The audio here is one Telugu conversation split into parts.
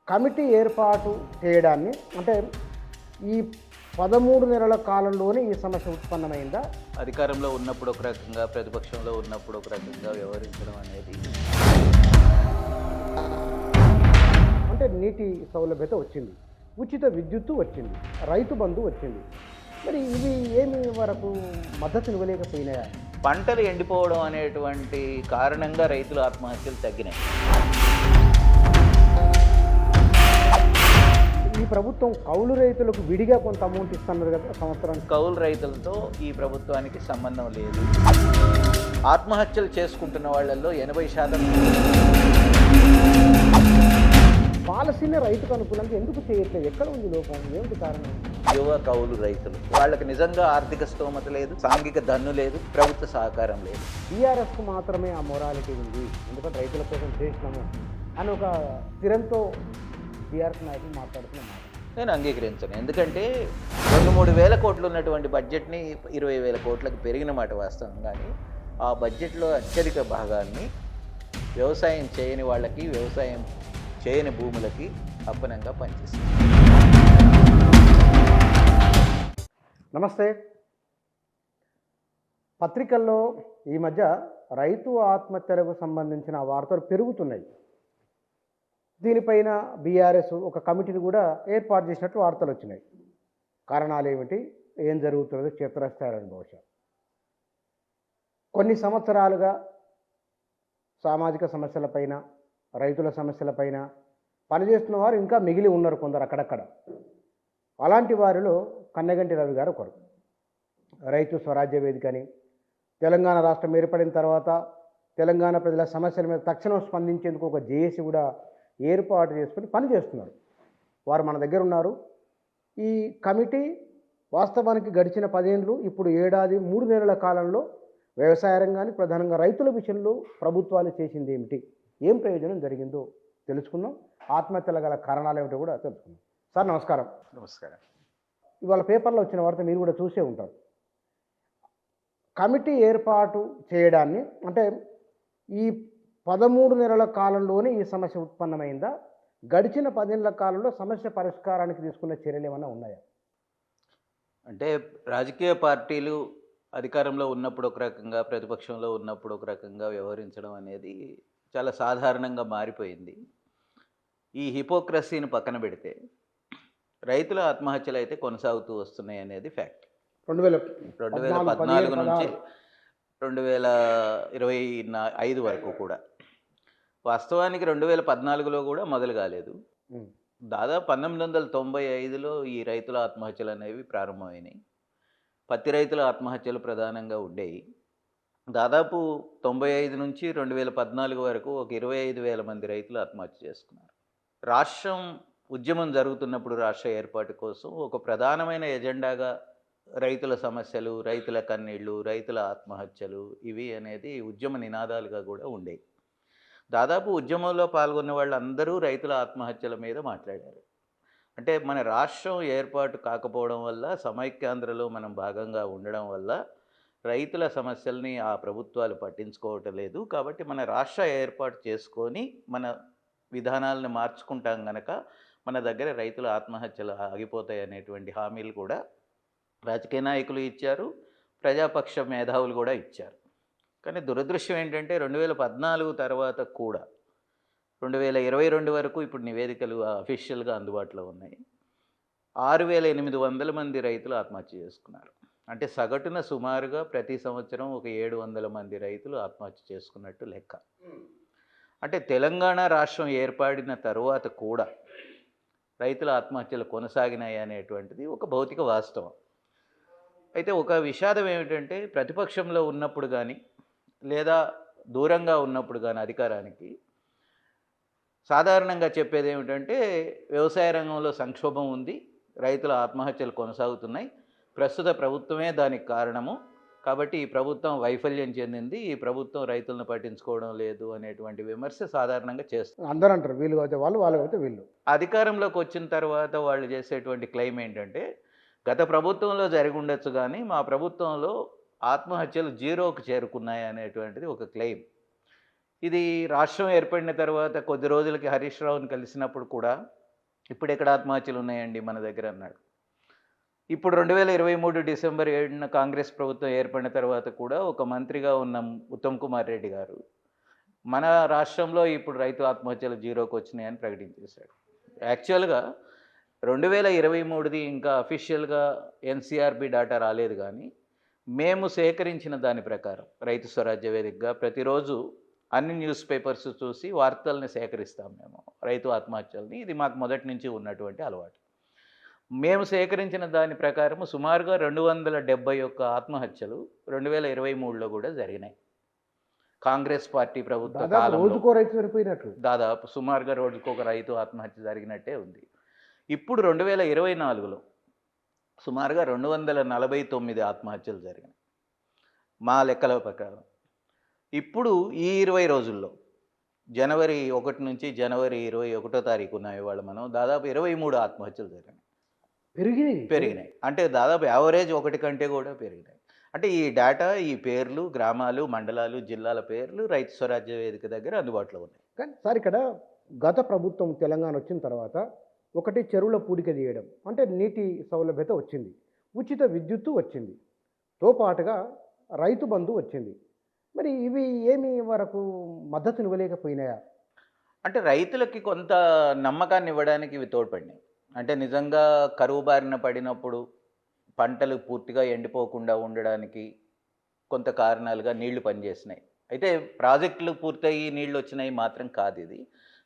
కమిటీ ఏర్పాటు చేయడాన్ని అంటే ఈ 13 నెలల కాలంలోనే ఈ సమస్య ఉత్పన్నమైందా? అధికారంలో ఉన్నప్పుడు ఒక రకంగా, ప్రతిపక్షంలో ఉన్నప్పుడు ఒక రకంగా వ్యవహరించడం అనేది అంటే నీటి సౌలభ్యత వచ్చింది, ఉచిత విద్యుత్తు వచ్చింది, రైతు బంధు వచ్చింది. మరి ఇవి ఏమి వరకు మద్దతునివ్వలేకపోయినాయా? పంటలు ఎండిపోవడం అనేటువంటి కారణంగా రైతుల ఆత్మహత్యలు తగ్గినాయి. ఈ ప్రభుత్వం కౌలు రైతులకు విడిగా కొంత అమౌంట్ ఇస్తున్నారు కదా సంవత్సరానికి. కౌలు రైతులతో ఈ ప్రభుత్వానికి సంబంధం లేదు. ఆత్మహత్యలు చేసుకుంటున్న వాళ్ళల్లో 80% పాలసీని రైతుకు అనుకూలంగా ఎందుకు చేయట్లేదు? ఎక్కడ ఉంది లోపం? ఏమిటి కారణం? యువ కౌలు రైతులు వాళ్ళకి నిజంగా ఆర్థిక స్తోమత లేదు, సాంఘిక దన్ను లేదు, ప్రభుత్వ సహకారం లేదు. టీఆర్ఎస్కు మాత్రమే ఆ మొరాలిటీ ఉంది, ఎందుకంటే రైతుల కోసం చేసినాము అని ఒక స్థిరంతో టీఆర్ఎస్ నాయకులు మాట్లాడుతున్నారు. నేను అంగీకరించను. ఎందుకంటే 2-3 వేల కోట్లు ఉన్నటువంటి బడ్జెట్ని 20,000 కోట్లకు పెరిగిన మాట వాస్తవం. కానీ ఆ బడ్జెట్లో అత్యధిక భాగాన్ని వ్యవసాయం చేయని వాళ్ళకి, వ్యవసాయం చేయని భూములకి అప్పనంగా పనిచేస్తుంది. నమస్తే. పత్రికల్లో ఈ మధ్య రైతు ఆత్మహత్యలకు సంబంధించిన వార్తలు పెరుగుతున్నాయి. దీనిపైన బీఆర్ఎస్ ఒక కమిటీని కూడా ఏర్పాటు చేసినట్టు వార్తలు వచ్చినాయి. కారణాలు ఏమిటి, ఏం జరుగుతుందో చిత్రస్తారని బహుశా కొన్ని సంవత్సరాలుగా సామాజిక సమస్యలపైన, రైతుల సమస్యలపైన పనిచేస్తున్న వారు ఇంకా మిగిలి ఉన్నారు కొందరు అక్కడక్కడ. అలాంటి వారిలో కన్నెగంటి రవి గారు ఒకరు. రైతు స్వరాజ్య వేదిక అని, తెలంగాణ రాష్ట్రం ఏర్పడిన తర్వాత తెలంగాణ ప్రజల సమస్యల మీద తక్షణం స్పందించేందుకు ఒక జేఏసీ కూడా ఏర్పాటు చేసుకుని పనిచేస్తున్నారు. వారు మన దగ్గర ఉన్నారు. ఈ కమిటీ వాస్తవానికి గడిచిన 10 ఏళ్ళు, ఇప్పుడు 1 ఏడాది 3 నెలల కాలంలో వ్యవసాయ రంగాన్ని, ప్రధానంగా రైతుల విషయంలో ప్రభుత్వాలు చేసింది ఏమిటి, ఏం ప్రయోజనం జరిగిందో తెలుసుకుందాం. ఆత్మహత్యల గల కారణాలు ఏమిటో కూడా తెలుసుకుందాం. సార్ నమస్కారం. నమస్కారం. ఇవాళ పేపర్లో వచ్చిన వార్త మీరు కూడా చూసే ఉంటారు. కమిటీ ఏర్పాటు చేయడాన్ని అంటే ఈ 13 నెలల కాలంలోనే ఈ సమస్య ఉత్పన్నమైందా? గడిచిన 10 ఏళ్ల కాలంలో సమస్య పరిష్కారానికి తీసుకున్న చర్యలు ఏమైనా ఉన్నాయా? అంటే రాజకీయ పార్టీలు అధికారంలో ఉన్నప్పుడు ఒక రకంగా, ప్రతిపక్షంలో ఉన్నప్పుడు ఒక రకంగా వ్యవహరించడం అనేది చాలా సాధారణంగా మారిపోయింది. ఈ హిపోక్రసీని పక్కన పెడితే రైతుల ఆత్మహత్యలు అయితే కొనసాగుతూ వస్తున్నాయి అనేది ఫ్యాక్ట్. 2014 నుంచి 2025 వరకు కూడా. వాస్తవానికి 2014లో కూడా మొదలు కాలేదు. దాదాపు 1995లో ఈ రైతుల ఆత్మహత్యలు అనేవి ప్రారంభమైనాయి. పత్తి రైతుల ఆత్మహత్యలు ప్రధానంగా ఉండేవి. దాదాపు 95 నుంచి 2014 వరకు ఒక 25,000 మంది రైతులు ఆత్మహత్య చేసుకున్నారు. రాష్ట్రం ఉద్యమం జరుగుతున్నప్పుడు రాష్ట్ర ఏర్పాటు కోసం ఒక ప్రధానమైన ఎజెండాగా రైతుల సమస్యలు, రైతుల కన్నీళ్ళు, రైతుల ఆత్మహత్యలు ఇవి అనేది ఉద్యమ నినాదాలుగా కూడా ఉండేవి. దాదాపు ఉద్యమంలో పాల్గొన్న వాళ్ళందరూ రైతుల ఆత్మహత్యల మీద మాట్లాడారు. అంటే మన రాష్ట్రం ఏర్పాటు కాకపోవడం వల్ల, సమైక్యాంధ్రలో మనం భాగంగా ఉండడం వల్ల రైతుల సమస్యల్ని ఆ ప్రభుత్వాలు పట్టించుకోవటం లేదు. కాబట్టి మన రాష్ట్ర ఏర్పాటు చేసుకొని మన విధానాలను మార్చుకుంటాం కనుక మన దగ్గర రైతుల ఆత్మహత్యలు ఆగిపోతాయి అనేటువంటి హామీలు కూడా రాజకీయ నాయకులు ఇచ్చారు, ప్రజాపక్ష మేధావులు కూడా ఇచ్చారు. కానీ దురదృష్టం ఏంటంటే 2014 తర్వాత కూడా 2022 వరకు ఇప్పుడు నివేదికలు అఫీషియల్గా అందుబాటులో ఉన్నాయి. 6,800 మంది రైతులు ఆత్మహత్య చేసుకున్నారు. అంటే సగటున సుమారుగా ప్రతి సంవత్సరం ఒక 700 మంది రైతులు ఆత్మహత్య చేసుకున్నట్టు లెక్క. అంటే తెలంగాణ రాష్ట్రం ఏర్పడిన తరువాత కూడా రైతుల ఆత్మహత్యలు కొనసాగినాయి అనేటువంటిది ఒక భౌతిక వాస్తవం. అయితే ఒక విషాదం ఏమిటంటే ప్రతిపక్షంలో ఉన్నప్పుడు కానీ, లేదా దూరంగా ఉన్నప్పుడు కానీ అధికారానికి సాధారణంగా చెప్పేది ఏమిటంటే వ్యవసాయ రంగంలో సంక్షోభం ఉంది, రైతుల ఆత్మహత్యలు కొనసాగుతున్నాయి, ప్రస్తుత ప్రభుత్వమే దానికి కారణము, కాబట్టి ఈ ప్రభుత్వం వైఫల్యం చెందింది, ఈ ప్రభుత్వం రైతులను పట్టించుకోవడం లేదు అనేటువంటి విమర్శ సాధారణంగా చేస్తారు. అందరూ అంటారు, వీళ్ళు అయితే వాళ్ళు, వాళ్ళు అయితే వీళ్ళు. అధికారంలోకి వచ్చిన తర్వాత వాళ్ళు చేసేటువంటి క్లెయిమ్ ఏంటంటే గత ప్రభుత్వంలో జరిగి ఉండొచ్చు కానీ మా ప్రభుత్వంలో ఆత్మహత్యలు 0కు చేరుకున్నాయి అనేటువంటిది ఒక క్లెయిమ్. ఇది రాష్ట్రం ఏర్పడిన తర్వాత కొద్ది రోజులకి హరీష్ రావుని కలిసినప్పుడు కూడా ఇప్పుడు ఎక్కడ ఆత్మహత్యలు ఉన్నాయండి మన దగ్గర అన్నాడు. ఇప్పుడు 2023 డిసెంబర్ 7న కాంగ్రెస్ ప్రభుత్వం ఏర్పడిన తర్వాత కూడా ఒక మంత్రిగా ఉన్న ఉత్తమ్ కుమార్ రెడ్డి గారు మన రాష్ట్రంలో ఇప్పుడు రైతు ఆత్మహత్యలు జీరోకి వచ్చినాయని ప్రకటించేశాడు. యాక్చువల్గా 2023ది ఇంకా అఫీషియల్గా ఎన్సీఆర్బి డాటా రాలేదు, కానీ మేము సేకరించిన దాని ప్రకారం రైతు స్వరాజ్య వేదికగా ప్రతిరోజు అన్ని న్యూస్ పేపర్స్ చూసి వార్తల్ని సేకరిస్తాం మేము రైతు ఆత్మహత్యల్ని. ఇది మాకు మొదటి నుంచి ఉన్నటువంటి అలవాటు. మేము సేకరించిన దాని ప్రకారం సుమారుగా 271 ఆత్మహత్యలు 2023లో కూడా జరిగినాయి. కాంగ్రెస్ పార్టీ ప్రభుత్వ దాదాపు కాలంలో రోజుకో రైతు చనిపోయినట్లు. దాదాపు సుమారుగా రోజుకు ఒక రైతు ఆత్మహత్య జరిగినట్టే ఉంది. ఇప్పుడు 2024లో సుమారుగా 249 ఆత్మహత్యలు జరిగినాయి మా లెక్కల ప్రకారం. ఇప్పుడు ఈ 20 రోజుల్లో జనవరి 1 నుంచి జనవరి 21వ తారీఖు ఉన్నాయి ఇవాళ మనం, దాదాపు 23 ఆత్మహత్యలు జరిగినాయి. పెరిగినాయి అంటే దాదాపు యావరేజ్ ఒకటి కంటే కూడా పెరిగినాయి. అంటే ఈ డేటా, ఈ పేర్లు, గ్రామాలు, మండలాలు, జిల్లాల పేర్లు రైతు స్వరాజ్య వేదిక దగ్గర అందుబాటులో ఉన్నాయి. కానీ సార్ ఇక్కడ గత ప్రభుత్వం తెలంగాణ వచ్చిన తర్వాత ఒకటి చెరువుల పూడిక తీయడం, అంటే నీటి సౌలభ్యత వచ్చింది, ఉచిత విద్యుత్తు వచ్చింది, తో పాటుగా రైతు బంధు వచ్చింది. మరి ఇవి ఏమి వరకు మద్దతునివ్వలేకపోయినాయా? అంటే రైతులకి కొంత నమ్మకాన్ని ఇవ్వడానికి ఇవి తోడ్పడినాయి. అంటే నిజంగా కరువు బారిన పడినప్పుడు పంటలు పూర్తిగా ఎండిపోకుండా ఉండడానికి కొంత కారణాలుగా నీళ్లు పనిచేసినాయి. అయితే ప్రాజెక్టులు పూర్తయి నీళ్ళు వచ్చినాయి మాత్రం కాదు ఇది.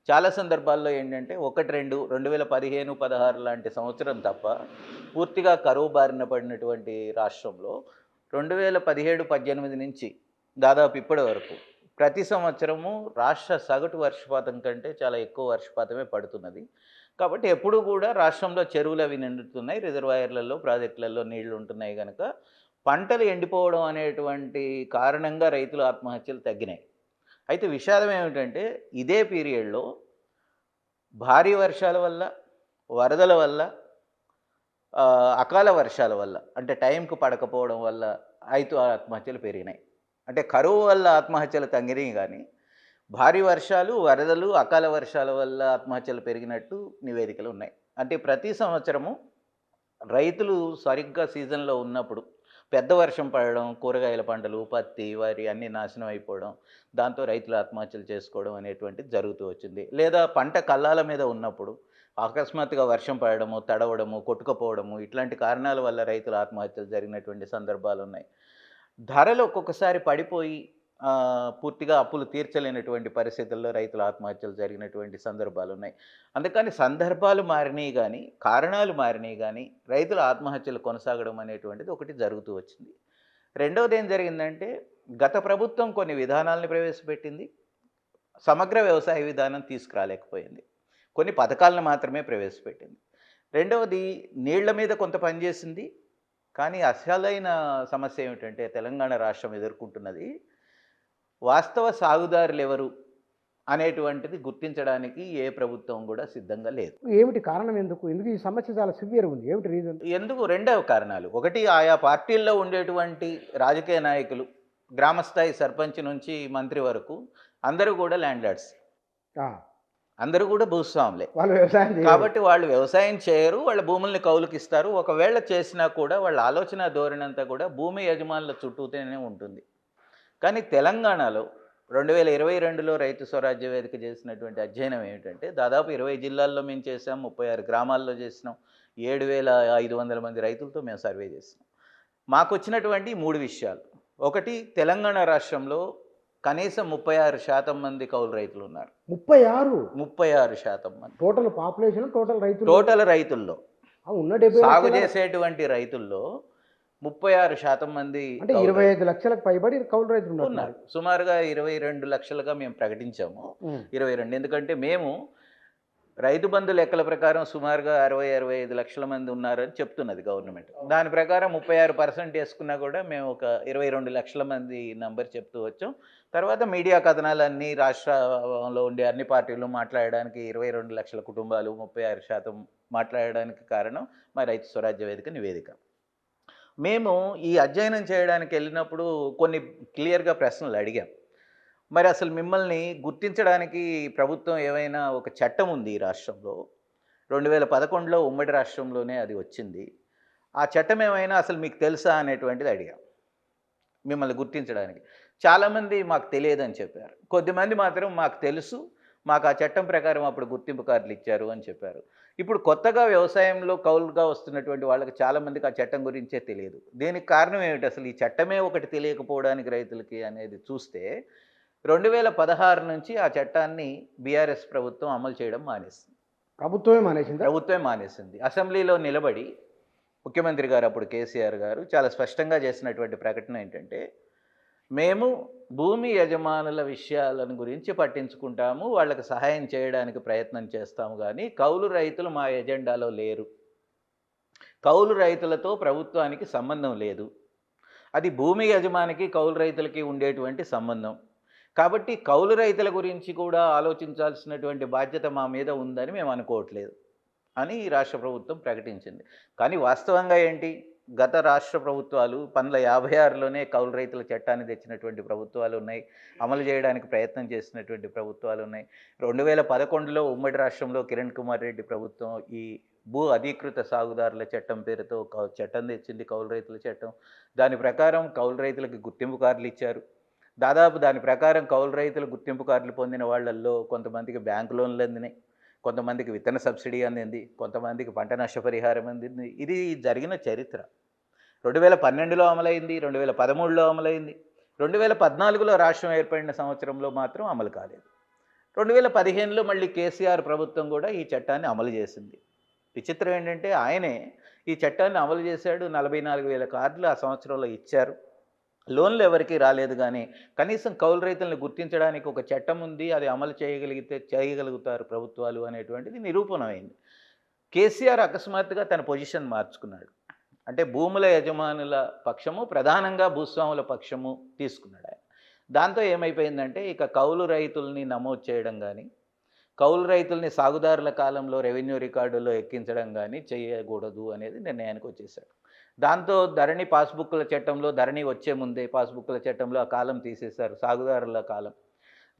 చాలా సందర్భాల్లో ఏంటంటే 1-2 2015-16 లాంటి సంవత్సరం తప్ప పూర్తిగా కరువు బారిన పడినటువంటి రాష్ట్రంలో 2017-18 నుంచి దాదాపు ఇప్పటి వరకు ప్రతి సంవత్సరము రాష్ట్ర సగటు వర్షపాతం కంటే చాలా ఎక్కువ వర్షపాతమే పడుతున్నది. కాబట్టి ఎప్పుడూ కూడా రాష్ట్రంలో చెరువులు అవి నిండుతున్నాయి, రిజర్వాయర్లలో, ప్రాజెక్టులలో నీళ్లు ఉంటున్నాయి కనుక పంటలు ఎండిపోవడం అనేటువంటి కారణంగా రైతుల ఆత్మహత్యలు తగ్గినాయి. అయితే విషాదం ఏమిటంటే ఇదే పీరియడ్లో భారీ వర్షాల వల్ల, వరదల వల్ల, అకాల వర్షాల వల్ల, అంటే టైంకు పడకపోవడం వల్ల రైతు ఆత్మహత్యలు పెరిగినాయి. అంటే కరువు వల్ల ఆత్మహత్యలు తగ్గినాయి, కానీ భారీ వర్షాలు, వరదలు, అకాల వర్షాల వల్ల ఆత్మహత్యలు పెరిగినట్టు నివేదికలు ఉన్నాయి. అంటే ప్రతి సంవత్సరము రైతులు సరిగ్గా సీజన్లో ఉన్నప్పుడు పెద్ద వర్షం పడడం, కూరగాయల పంటలు, పత్తి, వరి అన్నీ నాశనం అయిపోవడం, దాంతో రైతులు ఆత్మహత్యలు చేసుకోవడం అనేటువంటిది జరుగుతూ వచ్చింది. లేదా పంట కల్లాల మీద ఉన్నప్పుడు అకస్మాత్తుగా వర్షం పడడము, తడవడము, కొట్టుకుపోవడము, ఇట్లాంటి కారణాల వల్ల రైతుల ఆత్మహత్యలు జరిగినటువంటి సందర్భాలు ఉన్నాయి. ధరలు ఒక్కొక్కసారి పడిపోయి పూర్తిగా అప్పులు తీర్చలేనటువంటి పరిస్థితుల్లో రైతుల ఆత్మహత్యలు జరిగినటువంటి సందర్భాలు ఉన్నాయి. అందుకని సందర్భాలు మారినాయి కానీ, కారణాలు మారినాయి కానీ రైతుల ఆత్మహత్యలు కొనసాగడం అనేటువంటిది ఒకటి జరుగుతూ వచ్చింది. రెండవది ఏం జరిగిందంటే గత ప్రభుత్వం కొన్ని విధానాలను ప్రవేశపెట్టింది, సమగ్ర వ్యవసాయ విధానం తీసుకురాలేకపోయింది, కొన్ని పథకాలను మాత్రమే ప్రవేశపెట్టింది. రెండవది నీళ్ల మీద కొంత పనిచేసింది, కానీ అసలైన సమస్య ఏమిటంటే తెలంగాణ రాష్ట్రం ఎదుర్కొంటున్నది వాస్తవ సాగుదారులు ఎవరు అనేటువంటిది గుర్తించడానికి ఏ ప్రభుత్వం కూడా సిద్ధంగా లేదు. ఏమిటి కారణం? ఎందుకు ఈ సమస్య చాలా సివియర్ ఉంది? ఏమిటి రీజన్? ఎందుకు? రెండవ కారణాలు. ఒకటి, ఆయా పార్టీల్లో ఉండేటువంటి రాజకీయ నాయకులు, గ్రామస్థాయి సర్పంచ్ నుంచి మంత్రి వరకు అందరూ కూడా ల్యాండ్ లార్డ్స్, అందరూ కూడా భూస్వాములే. వాళ్ళు వ్యవసాయం కాబట్టి వాళ్ళు వ్యవసాయం చేయరు, వాళ్ళ భూముల్ని కౌలుకి ఇస్తారు. ఒకవేళ చేసినా కూడా వాళ్ళ ఆలోచన ధోరణి అంతా కూడా భూమి యజమానుల చుట్టూతోనే ఉంటుంది. కానీ తెలంగాణలో 2022లో రైతు స్వరాజ్య వేదిక చేసినటువంటి అధ్యయనం ఏమిటంటే దాదాపు 20 జిల్లాల్లో మేము చేసాం, 36 గ్రామాల్లో చేసినాం, 7,500 మంది రైతులతో మేము సర్వే చేసినాం. మాకు వచ్చినటువంటి 3 విషయాలు. ఒకటి, తెలంగాణ రాష్ట్రంలో కనీసం 36% మంది కౌలు రైతులు ఉన్నారు. 36% మంది టోటల్ పాపులేషన్, టోటల్ రైతుల్లో ఉన్న సాగు చేసేటువంటి రైతుల్లో 36% మంది, అంటే 25 లక్షలకు పైబడి కౌలు రైతులు ఉన్నారు. సుమారుగా 22 లక్షలుగా మేము ప్రకటించాము. 22, ఎందుకంటే మేము రైతు బంధు లెక్కల ప్రకారం సుమారుగా 60-65 లక్షల మంది ఉన్నారని చెప్తున్నది గవర్నమెంట్. దాని ప్రకారం 36% వేసుకున్నా కూడా మేము ఒక 22 లక్షల మంది నంబర్ చెప్తూ వచ్చాం. తర్వాత మీడియా కథనాలన్నీ రాష్ట్రంలో ఉండే అన్ని పార్టీలు మాట్లాడడానికి 22 లక్షల కుటుంబాలు 36% మాట్లాడడానికి కారణం మా రైతు స్వరాజ్య వేదిక నివేదిక. మేము ఈ అధ్యయనం చేయడానికి వెళ్ళినప్పుడు కొన్ని క్లియర్గా ప్రశ్నలు అడిగాం. మరి అసలు మిమ్మల్ని గుర్తించడానికి ప్రభుత్వం ఏమైనా ఒక చట్టం ఉంది ఈ రాష్ట్రంలో? 2011లో ఉమ్మడి రాష్ట్రంలోనే అది వచ్చింది. ఆ చట్టం ఏమైనా అసలు మీకు తెలుసా అనేటువంటిది అడిగాం మిమ్మల్ని గుర్తించడానికి. చాలామంది మాకు తెలియదని చెప్పారు. కొద్దిమంది మాత్రం మాకు తెలుసు, మాకు ఆ చట్టం ప్రకారం అప్పుడు గుర్తింపు కార్డులు ఇచ్చారు అని చెప్పారు. ఇప్పుడు కొత్తగా వ్యవసాయంలో కౌలుగా వస్తున్నటువంటి వాళ్ళకి చాలామందికి ఆ చట్టం గురించే తెలియదు. దీనికి కారణం ఏమిటి అసలు? ఈ చట్టమే ఒకటి తెలియకపోవడానికి రైతులకి అనేది చూస్తే 2016 నుంచి ఆ చట్టాన్ని బీఆర్ఎస్ ప్రభుత్వం అమలు చేయడం మానేసింది. ప్రభుత్వమే మానేసిందా? ప్రభుత్వమే మానేసింది. అసెంబ్లీలో నిలబడి ముఖ్యమంత్రి గారు అప్పుడు కేసీఆర్ గారు చాలా స్పష్టంగా చేసినటువంటి ప్రకటన ఏంటంటే, మేము భూమి యజమానుల విషయాలను గురించి పట్టించుకుంటాము, వాళ్ళకి సహాయం చేయడానికి ప్రయత్నం చేస్తాము గానీ, కౌలు రైతులు మా ఎజెండాలో లేరు. కౌలు రైతులతో ప్రభుత్వానికి సంబంధం లేదు. అది భూమి యజమానికి, కౌలు రైతులకి ఉండేటువంటి సంబంధం. కాబట్టి కౌలు రైతుల గురించి కూడా ఆలోచించాల్సినటువంటి బాధ్యత మా మీద ఉందని మేము అనుకోవట్లేదు అని ఈ రాష్ట్ర ప్రభుత్వం ప్రకటించింది. కానీ వాస్తవంగా ఏంటి? గత రాష్ట్ర ప్రభుత్వాలు 1956లోనే కౌలు రైతుల చట్టాన్ని తెచ్చినటువంటి ప్రభుత్వాలు ఉన్నాయి. అమలు చేయడానికి ప్రయత్నం చేసినటువంటి ప్రభుత్వాలు ఉన్నాయి. 2011లో ఉమ్మడి రాష్ట్రంలో కిరణ్ కుమార్ రెడ్డి ప్రభుత్వం ఈ భూ అధీకృత సాగుదారుల చట్టం పేరుతో చట్టం తెచ్చింది, కౌలు రైతుల చట్టం. దాని ప్రకారం కౌలు రైతులకి గుర్తింపు కార్డులు ఇచ్చారు. దాదాపు దాని ప్రకారం కౌలు రైతులు గుర్తింపు కార్డులు పొందిన వాళ్ళల్లో కొంతమందికి బ్యాంకు లోన్లు అందినాయి, కొంతమందికి విత్తన సబ్సిడీ అందింది, కొంతమందికి పంట నష్టపరిహారం అందింది. ఇది జరిగిన చరిత్ర. 2012లో అమలైంది, 2013లో అమలైంది, 2014లో రాష్ట్రం ఏర్పడిన సంవత్సరంలో మాత్రం అమలు కాలేదు. 2015లో మళ్ళీ కేసీఆర్ ప్రభుత్వం కూడా ఈ చట్టాన్ని అమలు చేసింది. విచిత్రం ఏంటంటే ఆయనే ఈ చట్టాన్ని అమలు చేశాడు. 44,000 కార్డులు ఆ సంవత్సరంలో ఇచ్చారు. లోన్లు ఎవరికీ రాలేదు కానీ కనీసం కౌలు రైతులను గుర్తించడానికి ఒక చట్టం ఉంది, అది అమలు చేయగలుగుతారు ప్రభుత్వాలు అనేటువంటిది నిరూపణమైంది. కేసీఆర్ అకస్మాత్తుగా తన పొజిషన్ మార్చుకున్నాడు. అంటే భూముల యజమానుల పక్షము, ప్రధానంగా భూస్వాముల పక్షము తీసుకున్నాడు ఆయన. దాంతో ఏమైపోయిందంటే ఇక కౌలు రైతుల్ని నమోదు చేయడం కానీ, కౌలు రైతుల్ని సాగుదారుల కాలంలో రెవెన్యూ రికార్డుల్లో ఎక్కించడం కానీ చేయకూడదు అనేది నిర్ణయానికి వచ్చేశాడు. దాంతో ధరణి పాస్బుక్ల చట్టంలో, ధరణి వచ్చే ముందే పాస్బుక్ల చట్టంలో ఆ కాలం తీసేశారు, సాగుదారుల కాలం.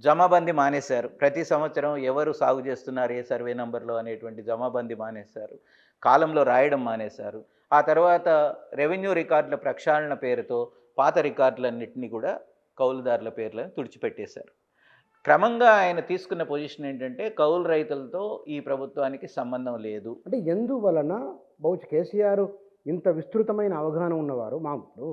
జమాబందీ మానేశారు. ప్రతి సంవత్సరం ఎవరు సాగు చేస్తున్నారు, ఏ సర్వే నంబర్లో అనేటువంటి జమాబందీ మానేశారు. కాలంలో రాయడం మానేశారు. ఆ తర్వాత రెవెన్యూ రికార్డుల ప్రక్షాళన పేరుతో పాత రికార్డులన్నింటినీ కూడా కౌలుదారుల పేర్లను తుడిచిపెట్టేశారు. క్రమంగా ఆయన తీసుకున్న పొజిషన్ ఏంటంటే కౌలు రైతులతో ఈ ప్రభుత్వానికి సంబంధం లేదు. అంటే ఎందువలన బహుశా కేసీఆర్ ఇంత విస్తృతమైన అవగాహన ఉన్నవారు, ఇప్పుడు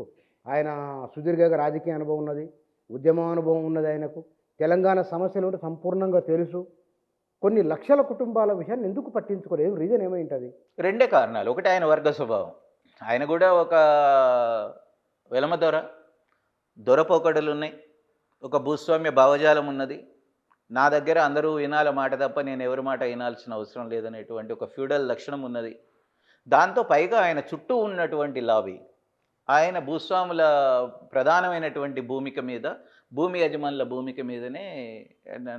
ఆయన సుదీర్ఘ రాజకీయ అనుభవం ఉన్నది, ఉద్యమ అనుభవం ఉన్నది, ఆయనకు తెలంగాణ సమస్యలు సంపూర్ణంగా తెలుసు. కొన్ని లక్షల కుటుంబాల విషయాన్ని ఎందుకు పట్టించుకోలేదు? రీజన్ ఏమైంటుంది? రెండే కారణాలు. ఒకటి ఆయన వర్గ స్వభావం. ఆయన కూడా ఒక వెలమ దొరపోకడలు ఉన్నాయి, ఒక భూస్వామ్య భావజాలం ఉన్నది. నా దగ్గర అందరూ వినాల మాట తప్ప నేను ఎవరి మాట వినాల్సిన అవసరం లేదనేటువంటి ఒక ఫ్యూడల్ లక్షణం ఉన్నది. దాంతో పైగా ఆయన చుట్టూ ఉన్నటువంటి లాబీ, ఆయన భూస్వాముల ప్రధానమైనటువంటి భూమి యజమానుల భూమిక మీదనే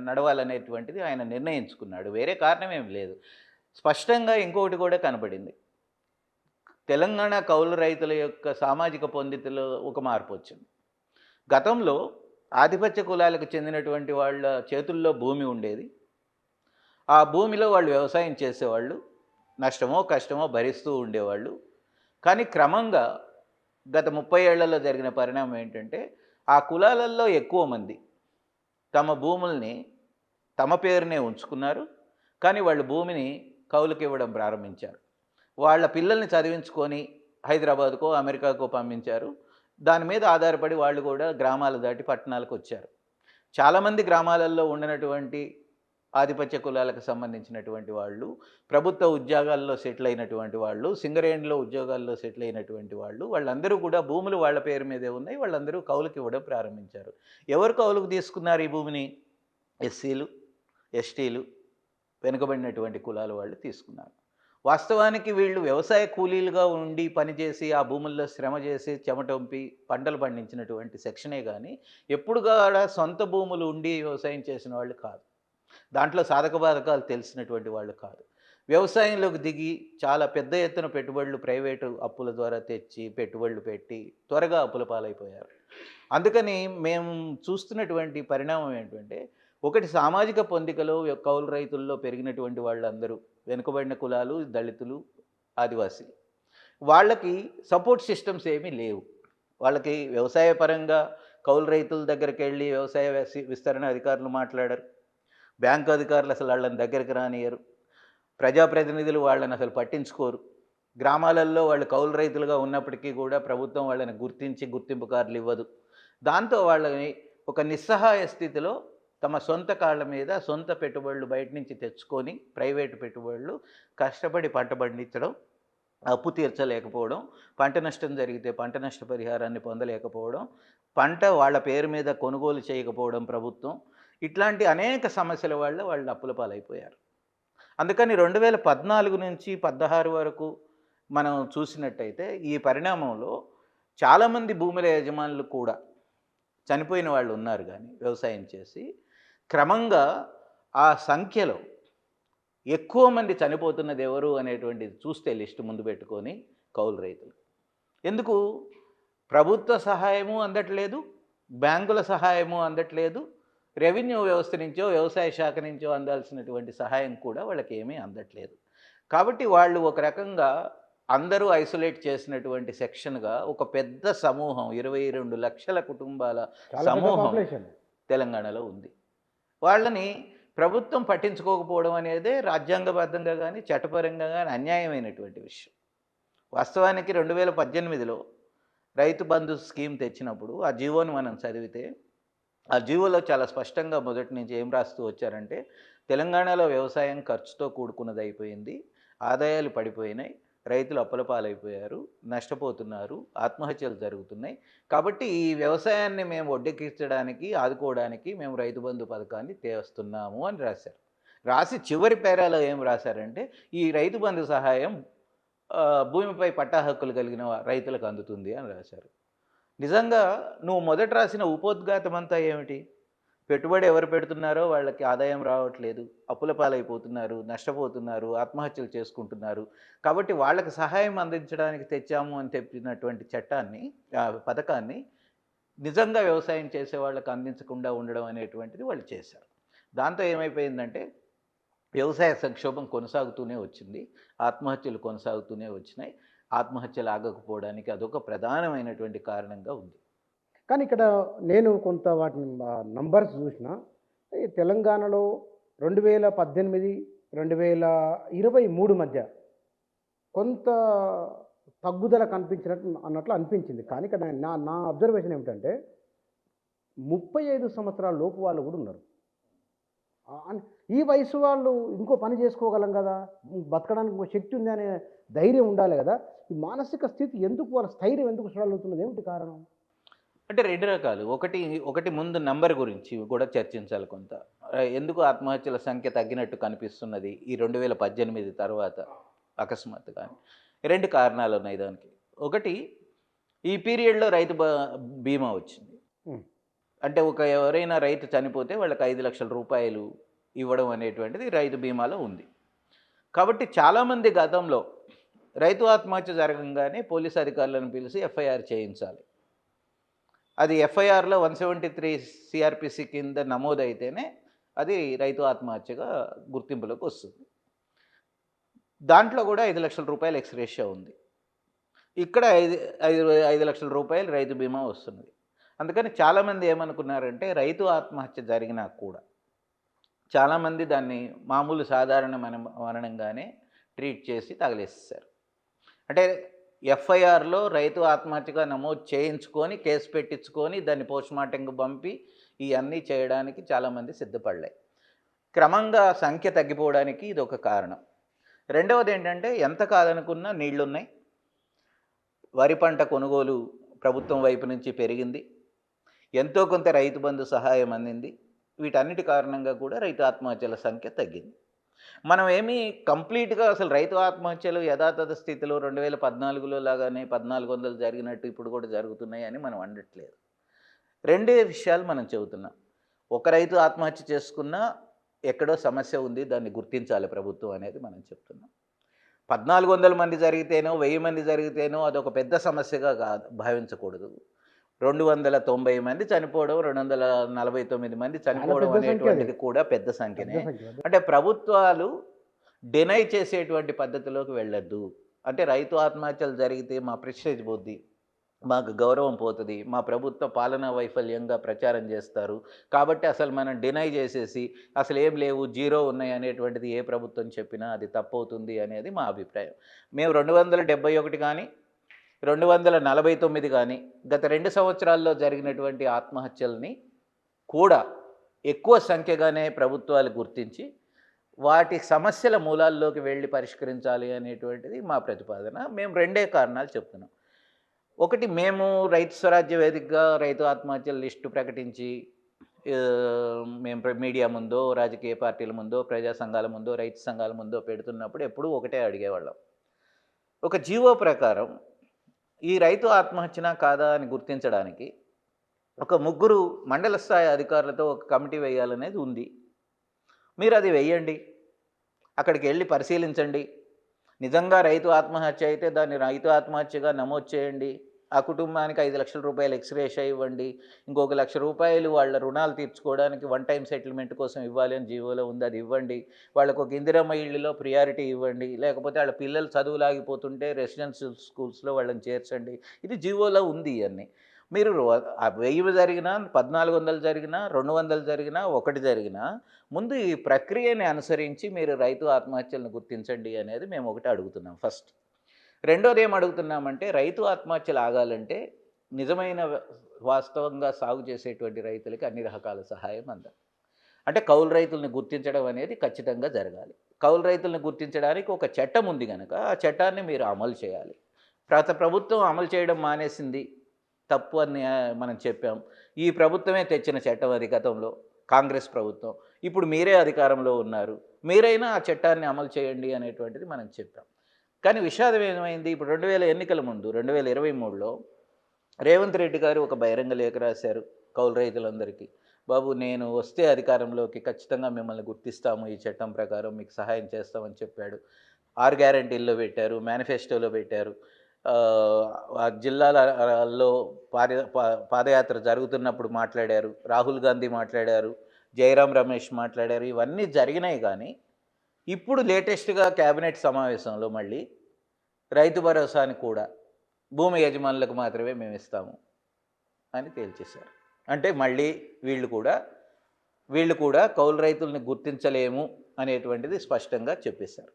నడవాలనేటువంటిది ఆయన నిర్ణయించుకున్నాడు. వేరే కారణం ఏం లేదు. స్పష్టంగా ఇంకొకటి కూడా కనపడింది. తెలంగాణ కౌలు రైతుల యొక్క సామాజిక పొందికలో ఒక మార్పు వచ్చింది. గతంలో ఆధిపత్య కులాలకు చెందినటువంటి వాళ్ళ చేతుల్లో భూమి ఉండేది. ఆ భూమిలో వాళ్ళు వ్యవసాయం చేసేవాళ్ళు, నష్టమో కష్టమో భరిస్తూ ఉండేవాళ్ళు. కానీ క్రమంగా గత 30 ఏళ్లలో జరిగిన పరిణామం ఏంటంటే ఆ కులాలలో ఎక్కువ మంది తమ భూముల్ని తమ పేరునే ఉంచుకున్నారు. కానీ వాళ్ళు భూమిని కౌలుకి ఇవ్వడం ప్రారంభించారు. వాళ్ళ పిల్లల్ని చదివించుకొని హైదరాబాద్కో అమెరికాకో పంపించారు. దాని మీద ఆధారపడి వాళ్ళు కూడా గ్రామాలు దాటి పట్టణాలకు వచ్చారు. చాలామంది గ్రామాలలో ఉండినటువంటి ఆధిపత్య కులాలకు సంబంధించినటువంటి వాళ్ళు, ప్రభుత్వ ఉద్యోగాల్లో సెటిల్ అయినటువంటి వాళ్ళు, సింగరేణిలో ఉద్యోగాల్లో సెటిల్ అయినటువంటి వాళ్ళు, వాళ్ళందరూ కూడా భూములు వాళ్ళ పేరు మీదే ఉన్నాయి. వాళ్ళందరూ కౌలుకి ఇవ్వడం ప్రారంభించారు. ఎవరు కౌలుకు తీసుకున్నారు ఈ భూమిని? ఎస్సీలు, ఎస్టీలు, వెనుకబడినటువంటి కులాల వాళ్ళు తీసుకున్నారు. వాస్తవానికి వీళ్ళు వ్యవసాయ కూలీలుగా ఉండి పనిచేసి ఆ భూముల్లో శ్రమ చేసి చెమటొంపి పంటలు పండించినటువంటి సెక్షనే కానీ ఎప్పుడు కూడా సొంత భూములు ఉండి వ్యవసాయం చేసిన వాళ్ళు కాదు. దాంట్లో సాధక బాధకాలు తెలిసినటువంటి వాళ్ళు కాదు. వ్యవసాయంలోకి దిగి చాలా పెద్ద ఎత్తున పెట్టుబడులు ప్రైవేటు అప్పుల ద్వారా తెచ్చి పెట్టుబడులు పెట్టి త్వరగా అప్పుల పాలైపోయారు. అందుకని మేము చూస్తున్నటువంటి పరిణామం ఏంటంటే ఒకటి సామాజిక పొందికలో కౌలు రైతుల్లో పెరిగినటువంటి వాళ్ళందరూ వెనుకబడిన కులాలు, దళితులు, ఆదివాసీలు. వాళ్ళకి సపోర్ట్ సిస్టమ్స్ ఏమీ లేవు. వాళ్ళకి వ్యవసాయ పరంగా కౌలు రైతుల దగ్గరికెళ్ళి వ్యవసాయ విస్తరణ అధికారులు మాట్లాడరు. బ్యాంకు అధికారులు అసలు వాళ్ళని దగ్గరికి రానియరు. ప్రజాప్రతినిధులు వాళ్ళని అసలు పట్టించుకోరు. గ్రామాలలో వాళ్ళు కౌలు రైతులుగా ఉన్నప్పటికీ కూడా ప్రభుత్వం వాళ్ళని గుర్తించి గుర్తింపు కార్డులు ఇవ్వదు. దాంతో వాళ్ళని ఒక నిస్సహాయ స్థితిలో తమ సొంత కాళ్ళ మీద సొంత పెట్టుబడులు బయట నుంచి తెచ్చుకొని ప్రైవేటు పెట్టుబడులు కష్టపడి పంట పండించడం, అప్పు తీర్చలేకపోవడం, పంట నష్టం జరిగితే పంట నష్ట పరిహారాన్ని పొందలేకపోవడం, పంట వాళ్ళ పేరు మీద కొనుగోలు చేయకపోవడం ప్రభుత్వం, ఇట్లాంటి అనేక సమస్యల వల్ల వాళ్ళు అప్పుల పాలైపోయారు. అందుకని 2014 నుంచి 16 వరకు మనం చూసినట్టయితే ఈ పరిణామంలో చాలామంది భూముల యజమానులు కూడా చనిపోయిన వాళ్ళు ఉన్నారు. కానీ వ్యవసాయం చేసి క్రమంగా ఆ సంఖ్యలో ఎక్కువ మంది చనిపోతున్నది ఎవరు అనేటువంటిది చూస్తే లిస్టు ముందు పెట్టుకొని కౌలు రైతులు. ఎందుకు? ప్రభుత్వ సహాయము అందట్లేదు, బ్యాంకుల సహాయము అందట్లేదు, రెవెన్యూ వ్యవస్థ నుంచో వ్యవసాయ శాఖ నుంచో అందాల్సినటువంటి సహాయం కూడా వాళ్ళకి ఏమీ అందట్లేదు. కాబట్టి వాళ్ళు ఒక రకంగా అందరూ ఐసోలేట్ చేసినటువంటి సెక్షన్గా ఒక పెద్ద సమూహం 22 లక్షల కుటుంబాల సమూహం తెలంగాణలో ఉంది. వాళ్ళని ప్రభుత్వం పట్టించుకోకపోవడం అనేది రాజ్యాంగబద్ధంగా కానీ చట్టపరంగా కానీ అన్యాయమైనటువంటి విషయం. వాస్తవానికి 2018లో రైతు బంధు స్కీమ్ తెచ్చినప్పుడు ఆ జీవోని మనం చదివితే ఆ జీవోలో చాలా స్పష్టంగా మొదటి నుంచి ఏం రాస్తూ వచ్చారంటే, తెలంగాణలో వ్యవసాయం ఖర్చుతో కూడుకున్నది అయిపోయింది, ఆదాయాలు పడిపోయినాయి, రైతులు అప్పుల పాలైపోయారు, నష్టపోతున్నారు, ఆత్మహత్యలు జరుగుతున్నాయి. కాబట్టి ఈ వ్యవసాయాన్ని మేము ఒడ్డెక్కించడానికి ఆదుకోవడానికి మేము రైతు బంధు పథకాన్ని తెస్తున్నాము అని రాశారు. రాసి చివరి పేరాలో ఏం రాశారంటే, ఈ రైతు బంధు సహాయం భూమిపై పట్టా హక్కులు కలిగిన రైతులకు అందుతుంది అని రాశారు. నిజంగా నువ్వు మొదట రాసిన ఉపోద్ఘాతం అంతా ఏమిటి? పెట్టుబడి ఎవరు పెడుతున్నారో వాళ్ళకి ఆదాయం రావట్లేదు, అప్పుల పాలైపోతున్నారు, నష్టపోతున్నారు, ఆత్మహత్యలు చేసుకుంటున్నారు. కాబట్టి వాళ్ళకి సహాయం అందించడానికి తెచ్చాము అని చెప్పినటువంటి చట్టాన్ని, పథకాన్ని నిజంగా వ్యవసాయం చేసే వాళ్ళకి అందించకుండా ఉండడం అనేటువంటిది వాళ్ళు చేశారు. దాంతో ఏమైపోయిందంటే వ్యవసాయ సంక్షోభం కొనసాగుతూనే వచ్చింది, ఆత్మహత్యలు కొనసాగుతూనే వచ్చినాయి. ఆత్మహత్యలు ఆగకపోవడానికి అదొక ప్రధానమైనటువంటి కారణంగా ఉంది. కానీ ఇక్కడ నేను కొంత వాటిని నంబర్స్ చూసిన, ఈ తెలంగాణలో 2018, 2023 మధ్య కొంత తగ్గుదల అన్నట్లు అనిపించింది. కానీ ఇక్కడ నా అబ్జర్వేషన్ ఏమిటంటే 35 సంవత్సరాల లోపు వాళ్ళు కూడా ఉన్నారు. ఈ వయసు వాళ్ళు ఇంకో పని చేసుకోగలం కదా, బతకడానికి ఇంకో శక్తి ఉంది అనే ధైర్యం ఉండాలి కదా. ఈ మానసిక స్థితి ఎందుకు, వాళ్ళ స్థైర్యం ఎందుకు స్ట్రగుల్ అవుతున్నది, ఏమిటి కారణం? అంటే 2 రకాలు. ఒకటి ముందు నంబర్ గురించి కూడా చర్చించాలి కొంత. ఎందుకు ఆత్మహత్యల సంఖ్య తగ్గినట్టు కనిపిస్తున్నది ఈ 2018 తర్వాత అకస్మాత్తుగా? 2 కారణాలు ఉన్నాయి దానికి. ఒకటి, ఈ పీరియడ్లో రైతు బీమా వచ్చింది. అంటే ఎవరైనా రైతు చనిపోతే వాళ్ళకి 5 లక్షల రూపాయలు ఇవ్వడం అనేటువంటిది రైతు బీమాలో ఉంది. కాబట్టి చాలామంది గతంలో రైతు ఆత్మహత్య జరగంగానే పోలీసు అధికారులను పిలిచి ఎఫ్ఐఆర్ చేయించాలి. అది ఎఫ్ఐఆర్లో 173 సిఆర్పిసి కింద నమోదైతేనే అది రైతు ఆత్మహత్యగా గుర్తింపులోకి వస్తుంది. దాంట్లో కూడా 5 లక్షల రూపాయలు ఎక్స్‌గ్రేషియా ఉంది. ఇక్కడ 5 లక్షల రూపాయలు రైతు బీమా వస్తున్నది. అందుకని చాలామంది ఏమనుకున్నారంటే, రైతు ఆత్మహత్య జరిగినా కూడా చాలామంది దాన్ని మామూలు సాధారణ మరణంగానే ట్రీట్ చేసి తగిలేసేసారు. అంటే ఎఫ్ఐఆర్లో రైతు ఆత్మహత్యగా నమోదు చేయించుకొని కేసు పెట్టించుకొని దాన్ని పోస్ట్మార్టంకి పంపి ఇవన్నీ చేయడానికి చాలామంది సిద్ధపడలే. క్రమంగా సంఖ్య తగ్గిపోవడానికి ఇది ఒక కారణం. రెండవది ఏంటంటే, ఎంత కాదనుకున్నా నీళ్లున్నాయి, వరి పంట కొనుగోలు ప్రభుత్వం వైపు నుంచి పెరిగింది, ఎంతో కొంత రైతు బంధు సహాయం అందింది. వీటన్నిటి కారణంగా కూడా రైతు ఆత్మహత్యల సంఖ్య తగ్గింది. మనం ఏమీ కంప్లీట్గా అసలు రైతు ఆత్మహత్యలు యథాతథ స్థితిలో 2014లో లాగానే 1400 జరిగినట్టు ఇప్పుడు కూడా జరుగుతున్నాయి అని మనం అనట్లేదు. 2 విషయాలు మనం చెబుతున్నాం. ఒక రైతు ఆత్మహత్య చేసుకున్నా ఎక్కడో సమస్య ఉంది, దాన్ని గుర్తించాలి ప్రభుత్వం అనేది మనం చెప్తున్నాం. 1400 మంది జరిగితేనో 1000 మంది జరిగితేనో అదొక పెద్ద సమస్యగా భావించకూడదు. 290 మంది చనిపోవడం, 249 మంది చనిపోవడం పెద్ద సంఖ్య అది. అనేటువంటిది కూడా పెద్ద పెద్ద సంఖ్యనే. సంఖ్య. అంటే ప్రభుత్వాలు డినై చేసేటువంటి పద్ధతిలోకి వెళ్ళొద్దు. అంటే రైతు ఆత్మహత్యలు జరిగితే మా ప్రెస్టేజ్ పోద్ది, మాకు గౌరవం పోతుంది, మా ప్రభుత్వ పాలనా వైఫల్యంగా ప్రచారం చేస్తారు, కాబట్టి అసలు మనం డినై చేసేసి అసలు ఏం లేవు, జీరో ఉన్నాయి అనేటువంటిది ఏ ప్రభుత్వం చెప్పినా అది తప్పవుతుంది అనేది మా అభిప్రాయం. మేము 271 కానీ 249 కానీ గత 2 సంవత్సరాల్లో జరిగినటువంటి ఆత్మహత్యల్ని కూడా ఎక్కువ సంఖ్యగానే ప్రభుత్వాలు గుర్తించి వాటి సమస్యల మూలాల్లోకి వెళ్ళి పరిష్కరించాలి అనేటువంటిది మా ప్రతిపాదన. మేము 2 కారణాలు చెప్తున్నాం. ఒకటి, మేము రైతు స్వరాజ్య వేదికగా రైతు ఆత్మహత్యల లిస్టు ప్రకటించి మేము మీడియా ముందో, రాజకీయ పార్టీల ముందో, ప్రజా సంఘాల ముందో, రైతు సంఘాల ముందో పెడుతున్నప్పుడు ఎప్పుడూ ఒకటే అడిగేవాళ్ళం. ఒక జీవో ప్రకారం ఈ రైతు ఆత్మహత్యనా కాదా అని గుర్తించడానికి ఒక 3 మండల స్థాయి అధికారులతో ఒక కమిటీ వేయాలనేది ఉంది. మీరు అది వేయండి, అక్కడికి వెళ్ళి పరిశీలించండి. నిజంగా రైతు ఆత్మహత్య అయితే దాన్ని రైతు ఆత్మహత్యగా నమోదు చేయండి. ఆ కుటుంబానికి 5 లక్షల రూపాయలు ఎక్స్‌గ్రేషియా ఇవ్వండి. ఇంకొక 1,00,000 రూపాయలు వాళ్ళ రుణాలు తీర్చుకోవడానికి వన్ టైం సెటిల్మెంట్ కోసం ఇవ్వాలి అని జీవోలో ఉంది, అది ఇవ్వండి. వాళ్ళకు ఒక ఇందిరమ్మ ఇళ్ళలో ప్రియారిటీ ఇవ్వండి. లేకపోతే వాళ్ళ పిల్లలు చదువులు ఆగిపోతుంటే రెసిడెన్షియల్ స్కూల్స్లో వాళ్ళని చేర్చండి. ఇది జీవోలో ఉంది. ఇవన్నీ మీరు 1000 జరిగినా, 1400 జరిగినా, 200 జరిగినా, 1 జరిగినా ముందు ఈ ప్రక్రియని అనుసరించి మీరు రైతు ఆత్మహత్యలను గుర్తించండి అనేది మేము ఒకటి అడుగుతున్నాం ఫస్ట్. రెండోది ఏం అడుగుతున్నామంటే, రైతు ఆత్మహత్యలు ఆగాలంటే నిజమైన వాస్తవంగా సాగు చేసేటువంటి రైతులకి అన్ని రకాల సహాయం అందాలి. అంటే కౌలు రైతుల్ని గుర్తించడం అనేది ఖచ్చితంగా జరగాలి. కౌలు రైతుల్ని గుర్తించడానికి ఒక చట్టం ఉంది కనుక ఆ చట్టాన్ని మీరు అమలు చేయాలి. ప్రభుత్వం అమలు చేయడం మానేసింది, తప్పు అని మనం చెప్పాం. ఈ ప్రభుత్వమే తెచ్చిన చట్టం అది గతంలో, కాంగ్రెస్ ప్రభుత్వం. ఇప్పుడు మీరే అధికారంలో ఉన్నారు, మీరైనా ఆ చట్టాన్ని అమలు చేయండి అనేటువంటిది మనం చెప్పాం. కానీ విషాదం ఏమైంది, ఇప్పుడు 2000 ఎన్నికల ముందు 2023లో రేవంత్ రెడ్డి గారు ఒక బహిరంగ లేఖ రాశారు కౌలు రైతులందరికీ. బాబు, నేను వస్తే అధికారంలోకి ఖచ్చితంగా మిమ్మల్ని గుర్తిస్తాము, ఈ చట్టం ప్రకారం మీకు సహాయం చేస్తామని చెప్పాడు. 6 గ్యారంటీల్లో పెట్టారు, మేనిఫెస్టోలో పెట్టారు. ఆ జిల్లాలలో పాదయాత్ర జరుగుతున్నప్పుడు మాట్లాడారు, రాహుల్ గాంధీ మాట్లాడారు, జయరాం రమేష్ మాట్లాడారు. ఇవన్నీ జరిగినాయి. కానీ ఇప్పుడు లేటెస్ట్గా కేబినెట్ సమావేశంలో మళ్ళీ రైతు భరోసాని కూడా భూమి యజమానులకు మాత్రమే మేము ఇస్తాము అని తేల్చేశారు. అంటే మళ్ళీ వీళ్ళు కూడా కౌలు రైతుల్ని గుర్తించలేము అనేటువంటిది స్పష్టంగా చెప్పేశారు.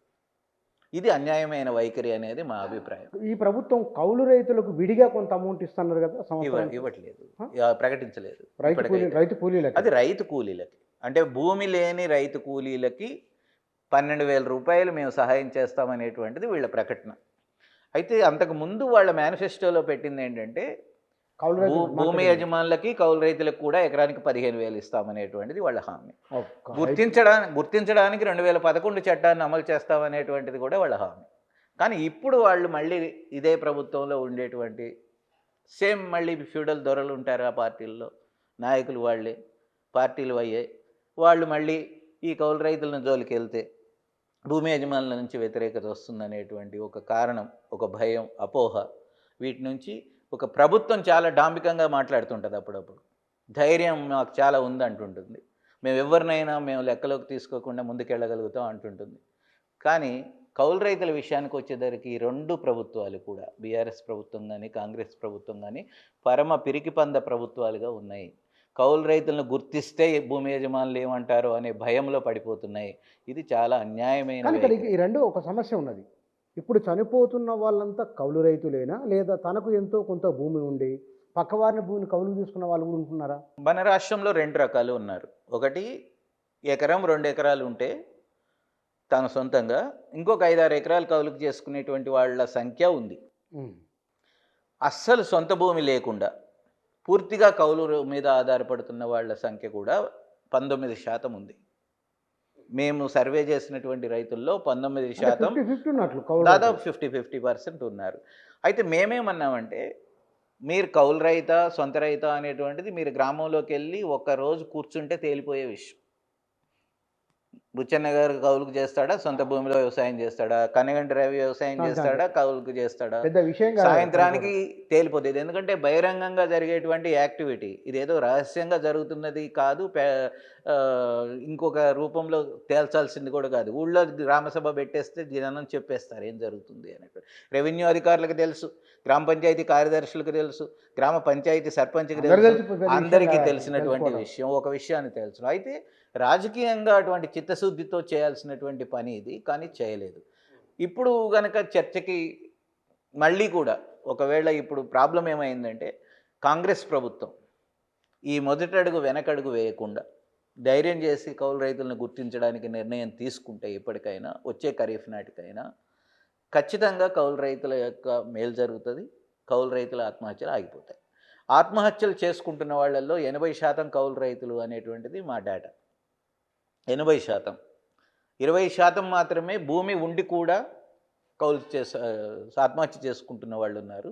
ఇది అన్యాయమైన వైఖరి అనేది మా అభిప్రాయం. ఈ ప్రభుత్వం కౌలు రైతులకు విడిగా కొంత అమౌంట్ ఇస్తున్నారు కదా, ఇవ్వట్లేదు, ప్రకటించలేదు. రైతు కూలీలకి, అది రైతు కూలీలకి, అంటే భూమి లేని రైతు కూలీలకి 12,000 రూపాయలు మేము సహాయం చేస్తామనేటువంటిది వీళ్ళ ప్రకటన. అయితే అంతకుముందు వాళ్ళ మేనిఫెస్టోలో పెట్టింది ఏంటంటే, భూమి యజమానులకి కౌలు రైతులకు కూడా ఎకరానికి 15,000 ఇస్తామనేటువంటిది వాళ్ళ హామీ. గుర్తించడానికి 2011 చట్టాన్ని అమలు చేస్తామనేటువంటిది కూడా వాళ్ళ హామీ. కానీ ఇప్పుడు వాళ్ళు మళ్ళీ ఇదే ప్రభుత్వంలో ఉండేటువంటి సేమ్ మళ్ళీ ఫ్యూడల్ దొరలు ఉంటారు ఆ పార్టీల్లో, నాయకులు వాళ్ళే, పార్టీలు అయ్యాయి. వాళ్ళు మళ్ళీ ఈ కౌలు రైతులను జోలికి వెళ్తే భూమి యజమానుల నుంచి వ్యతిరేకత వస్తుందనేటువంటి ఒక కారణం, ఒక భయం, అపోహ, వీటి నుంచి ఒక ప్రభుత్వం చాలా డాంబికంగా మాట్లాడుతుంటుంది. అప్పుడప్పుడు ధైర్యం మాకు చాలా ఉంది అంటుంటుంది, మేము ఎవరినైనా మేము లెక్కలోకి తీసుకోకుండా ముందుకెళ్ళగలుగుతాం అంటుంటుంది. కానీ కౌలు రైతుల విషయానికి వచ్చేసరికి 2 ప్రభుత్వాలు కూడా, బీఆర్ఎస్ ప్రభుత్వం కానీ కాంగ్రెస్ ప్రభుత్వం కానీ పరమ పిరికిపంద ప్రభుత్వాలుగా ఉన్నాయి. కౌలు రైతులను గుర్తిస్తే భూమి యజమానులు ఏమంటారో అనే భయంలో పడిపోతున్నాయి. ఇది చాలా అన్యాయమైన. ఈ 2 ఒక సమస్య ఉన్నది. ఇప్పుడు చనిపోతున్న వాళ్ళంతా కౌలు రైతులేనా, లేదా తనకు ఎంతో కొంత భూమి ఉండి పక్కవారిని భూమిని కౌలు తీసుకున్న వాళ్ళు కూడా ఉంటున్నారా? మన రాష్ట్రంలో 2 రకాలు ఉన్నారు. ఒకటి, ఎకరం 2 ఎకరాలు ఉంటే తన సొంతంగా, ఇంకొక 5-6 ఎకరాలు కౌలుకు చేసుకునేటువంటి వాళ్ళ సంఖ్య ఉంది. అస్సలు సొంత భూమి లేకుండా పూర్తిగా కౌలు మీద ఆధారపడుతున్న వాళ్ళ సంఖ్య కూడా 19% ఉంది. మేము సర్వే చేసినటువంటి రైతుల్లో 19%, దాదాపు 50% ఉన్నారు. అయితే మేమేమన్నామంటే, మీరు కౌలు రైతా సొంత రైతా అనేటువంటిది మీరు గ్రామంలోకి వెళ్ళి ఒక్కరోజు కూర్చుంటే తేలిపోయే విషయం. బుచ్చన్న గారు కౌలుకు చేస్తాడా, సొంత భూమిలో వ్యవసాయం చేస్తాడా, కనగంటి రవి వ్యవసాయం అంతే చేస్తాడా, కౌలుకు చేస్తాడా, పెద్ద విషయం కాదు అది సాయంత్రానికి కనుక్కోవడం. తేలిపోతుంది. ఎందుకంటే బహిరంగంగా జరిగేటువంటి యాక్టివిటీ ఇదేదో రహస్యంగా జరుగుతున్నది కాదు, ఇంకొక రూపంలో తేల్చాల్సింది కూడా కాదు. ఊళ్ళో గ్రామసభ పెట్టేస్తే జనం చెప్పేస్తారు ఏం జరుగుతుంది అనేటువంటి. రెవెన్యూ అధికారులకు తెలుసు, గ్రామ పంచాయతీ కార్యదర్శులకు తెలుసు, గ్రామ పంచాయతీ సర్పంచ్కి అందరూ తెలుసు, తెలిసి పెద్ద విషయం అందరికీ కాదు అది తెలిసినటువంటి తెలుసుకోవడం. విషయం, ఒక విషయాన్ని తెలుసు. అయితే రాజకీయంగా అటువంటి చిత్తశుద్ధితో చేయాల్సినటువంటి పని ఇది, కానీ చేయలేదు. ఇప్పుడు గనక చర్చకి మళ్ళీ కూడా ఒకవేళ ఇప్పుడు ప్రాబ్లం ఏమైందంటే, కాంగ్రెస్ ప్రభుత్వం ఈ మొదటడుగు వెనకడుగు వేయకుండా ధైర్యం చేసి కౌలు రైతులను గుర్తించడానికి నిర్ణయం తీసుకుంటే ఇప్పటికైనా వచ్చే ఖరీఫ్ నాటికైనా ఖచ్చితంగా కౌలు రైతుల యొక్క మేలు జరుగుతుంది, కౌలు రైతుల ఆత్మహత్యలు ఆగిపోతాయి. ఆత్మహత్యలు చేసుకుంటున్న వాళ్ళల్లో 80% కౌలు రైతులు అనేటువంటిది మా డేటా. 80%. 20% మాత్రమే భూమి ఉండి కూడా కౌలు ఆత్మహత్య చేసుకుంటున్న వాళ్ళు ఉన్నారు.